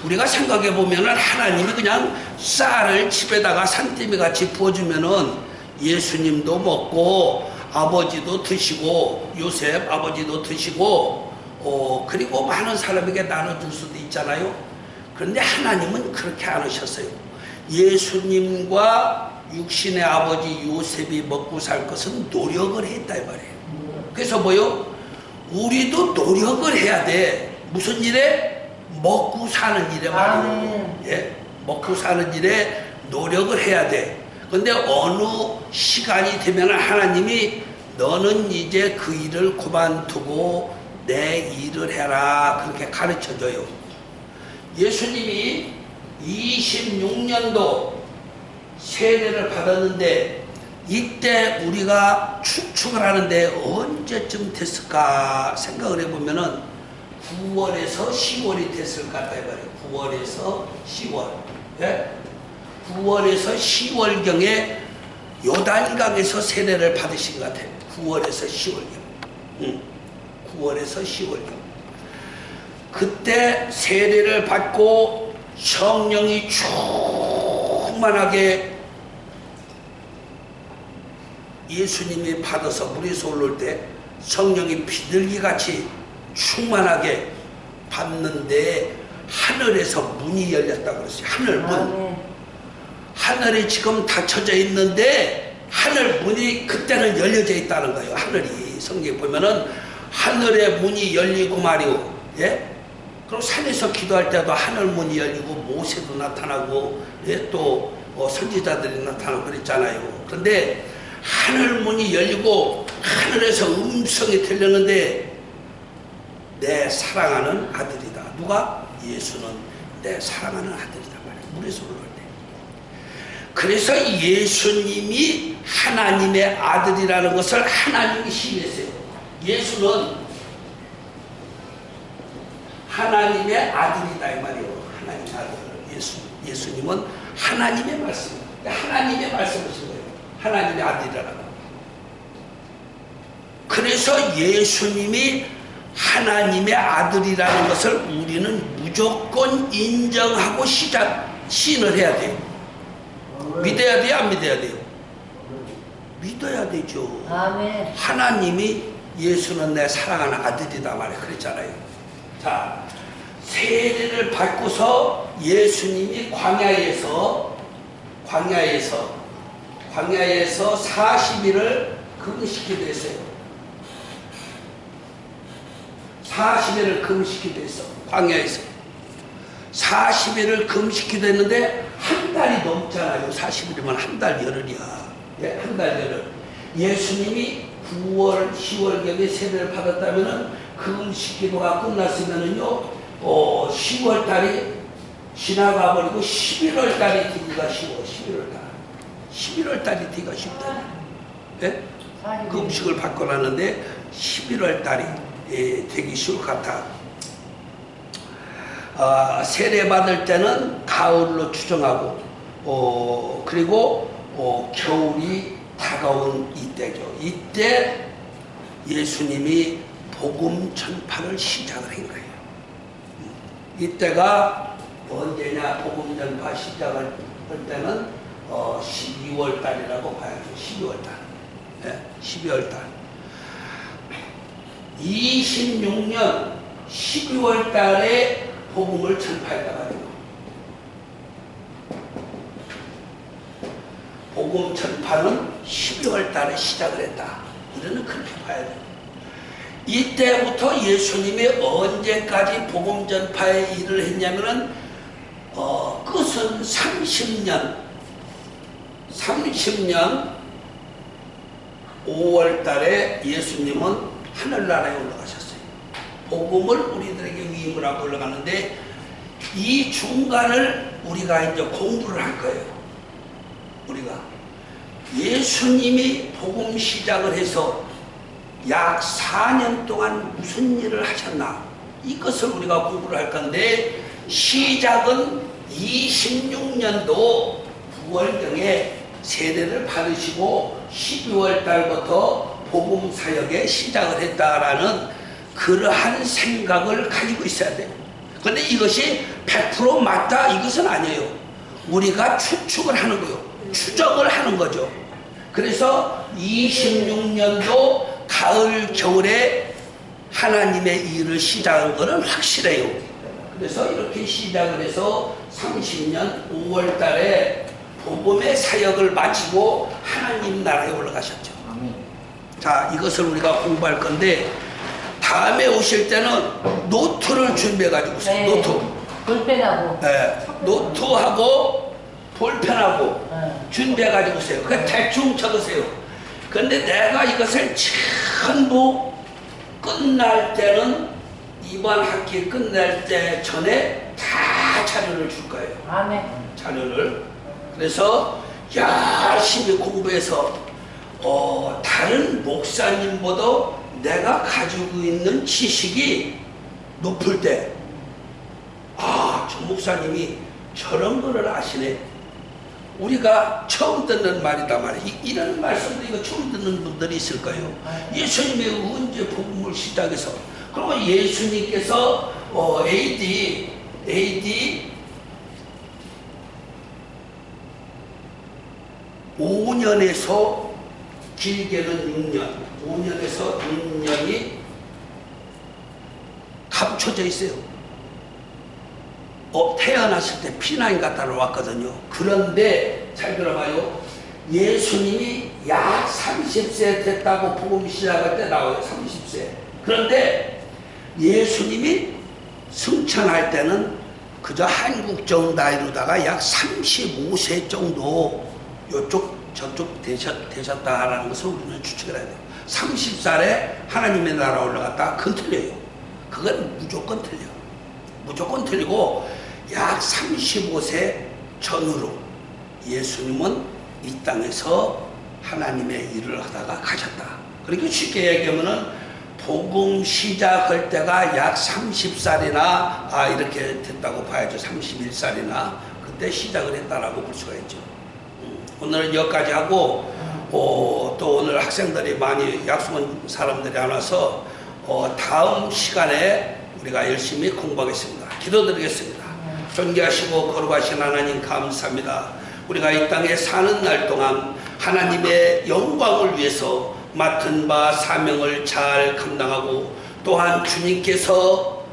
우리가 생각해 보면은 하나님이 그냥 쌀을 집에다가 산더미 같이 부어주면은 예수님도 먹고 아버지도 드시고 요셉 아버지도 드시고 그리고 많은 사람에게 나눠줄 수도 있잖아요. 그런데 하나님은 그렇게 안 하셨어요. 예수님과 육신의 아버지 요셉이 먹고 살 것은 노력을 했다 이 말이에요. 그래서 뭐요? 우리도 노력을 해야 돼. 무슨 일에? 먹고 사는 일에 말이에요. 예? 먹고 사는 일에 노력을 해야 돼. 근데 어느 시간이 되면 하나님이 너는 이제 그 일을 그만두고 내 일을 해라, 그렇게 가르쳐줘요. 예수님이 26년도 세례를 받았는데 이때 우리가 추측을 하는데 언제쯤 됐을까 생각을 해보면은 9월에서 10월이 됐을 것 같다 이 말이에요. 9월에서 10월. 예? 9월에서 10월경에 요단강에서 세례를 받으신 것 같아요. 9월에서 10월경. 9월에서 10월경. 그때 세례를 받고 성령이 충만하게 예수님이 받아서 물에서 올라올 때 성령이 비둘기같이 충만하게 받는데 하늘에서 문이 열렸다고 그랬어요. 하늘 문. 아멘. 하늘이 지금 닫혀져 있는데 하늘 문이 그때는 열려져 있다는 거예요. 하늘이 성경에 보면은 하늘의 문이 열리고 말이오. 예? 그럼 산에서 기도할 때도 하늘 문이 열리고 모세도 나타나고 예? 또 선지자들이 나타나고 그랬잖아요. 그런데 하늘 문이 열리고 하늘에서 음성이 들렸는데 내 사랑하는 아들이다. 누가? 예수는 내 사랑하는 아들이다 말이에요. 물에서 올라올 때. 그래서 예수님이 하나님의 아들이라는 것을 하나님이 시인했어요. 예수는 하나님의 아들이다 이 말이에요. 하나님의 아들. 예수님은 하나님의 말씀. 하나님의 말씀을 쓴 거예요. 하나님의 아들이라고. 그래서 예수님이 하나님의 아들이라는 것을 우리는 무조건 인정하고 시인을 해야 돼요. 믿어야 돼요? 안 믿어야 돼요? 믿어야 되죠. 아멘. 하나님이 예수는 내 사랑하는 아들이다 말에 그랬잖아요. 자, 세례를 받고서 예수님이 광야에서 40일을 금식기도 했어요. 40일을 금식기도 했어. 광야에서 40일을 금식기도 했는데 한 달이 넘잖아요. 40일이면 한 달 열흘이야. 예, 한 달 열흘. 예수님이 9월, 10월경에 세례를 받았다면은 금식기도가 끝났으면은요, 10월 달이 지나가 버리고 11월 달이 되기가 쉬워. 11월 달이 되기가 쉽다. 예? 금식을 받고 나는데 11월 달이 되기 쉬울 것 같아. 세례 받을 때는 가을로 추정하고, 그리고 겨울이 다가온 이때죠. 이때 예수님이 복음 전파를 시작을 한 거예요. 이때가 언제냐? 복음 전파 시작을 할 때는 12월 달이라고 봐야죠. 12월 달. 네, 12월 달. 26년 12월 달에 복음을 전파했다 말이에요. 복음 전파는 12월 달에 시작을 했다. 우리는 그렇게 봐야 돼요. 이때부터 예수님이 언제까지 복음 전파의 일을 했냐면은 끝은 30년 5월 달에 예수님은 하늘나라에 올라가셨어요. 복음을 우리들에게 위임을 하고 올라가는데 이 중간을 우리가 이제 공부를 할 거예요. 우리가 예수님이 복음 시작을 해서 약 4년 동안 무슨 일을 하셨나 이것을 우리가 공부를 할 건데 시작은 26년도 9월경에 세례를 받으시고 12월 달부터 복음 사역에 시작을 했다라는 그러한 생각을 가지고 있어야 돼요. 그런데 이것이 100% 맞다 이것은 아니에요. 우리가 추측을 하는 거예요. 추정을 하는 거죠. 그래서 26년도 가을 겨울에 하나님의 일을 시작한 것은 확실해요. 그래서 이렇게 시작을 해서 30년 5월 달에 복음의 사역을 마치고 하나님 나라에 올라가셨죠. 자, 이것을 우리가 공부할 건데 다음에 오실 때는 노트를 준비해 가지고 오세요. 네. 노트. 볼펜하고. 네. 노트하고 볼펜하고 준비해 가지고 오세요. 그 대충 적으세요. 근데 내가 이것을 전부 끝날 때는 이번 학기 끝날 때 전에 다 자료를 줄 거예요. 아멘. 자료를. 그래서 열심히 공부해서 다른 목사님보다 내가 가지고 있는 지식이 높을 때, 아, 저 목사님이 저런 거를 아시네. 우리가 처음 듣는 말이다 말이야. 이런 말씀도 이거 처음 듣는 분들이 있을 거예요. 예수님이 언제 복음을 시작해서, 그리고 예수님께서 AD 5년에서 길게는 6년, 5년에서 6년이 감춰져 있어요. 태어났을 때 P9 갔다 왔거든요. 그런데 잘 들어봐요. 예수님이 약 30세 됐다고 복음 시작할 때 나와요. 30세. 그런데 예수님이 승천할 때는 그저 한국적 나이로다가 약 35세 정도 요쪽 저쪽 되셨다라는 것을 우리는 추측을 해야 돼요. 30살에 하나님의 나라 올라갔다. 그건 틀려요. 그건 무조건 틀려. 무조건 틀리고 약 35세 전후로 예수님은 이 땅에서 하나님의 일을 하다가 가셨다. 그렇게 쉽게 얘기하면은 복음 시작할 때가 약 30살이나 이렇게 됐다고 봐야죠. 31살이나 그때 시작을 했다라고 볼 수가 있죠. 오늘은 여기까지 하고 또 오늘 학생들이 많이 약속한 사람들이 안 와서 다음 시간에 우리가 열심히 공부하겠습니다. 기도드리겠습니다. 존귀하시고 거룩하신 하나님 감사합니다. 우리가 이 땅에 사는 날 동안 하나님의 영광을 위해서 맡은 바 사명을 잘 감당하고 또한 주님께서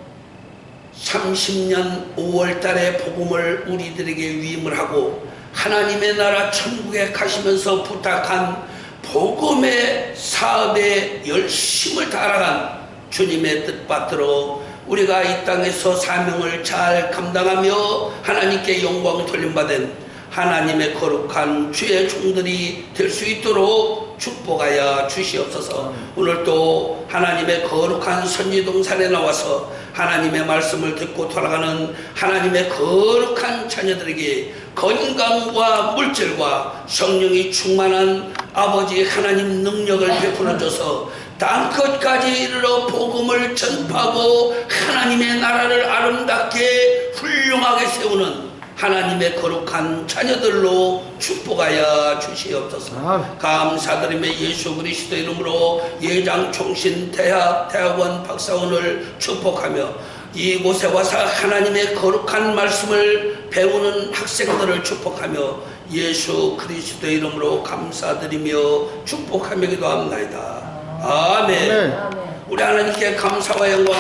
30년 5월 달에 복음을 우리들에게 위임을 하고 하나님의 나라 천국에 가시면서 부탁한 복음의 사업에 열심을 다하간 주님의 뜻받들어 우리가 이 땅에서 사명을 잘 감당하며 하나님께 영광을 돌림받은 하나님의 거룩한 주의 종들이 될 수 있도록 축복하여 주시옵소서. 오늘도 하나님의 거룩한 선지동산에 나와서 하나님의 말씀을 듣고 돌아가는 하나님의 거룩한 자녀들에게 건강과 물질과 성령이 충만한 아버지 하나님 능력을 베풀어줘서 땅끝까지 이르러 복음을 전파하고 하나님의 나라를 아름답게 훌륭하게 세우는 하나님의 거룩한 자녀들로 축복하여 주시옵소서. 감사드리며 예수 그리스도 이름으로 예장 총신 대학원 박사원을 축복하며 이곳에 와서 하나님의 거룩한 말씀을 배우는 학생들을 축복하며 예수 그리스도 이름으로 감사드리며 축복하며 기도합니다. 아멘. 우리 하나님께 감사와 영광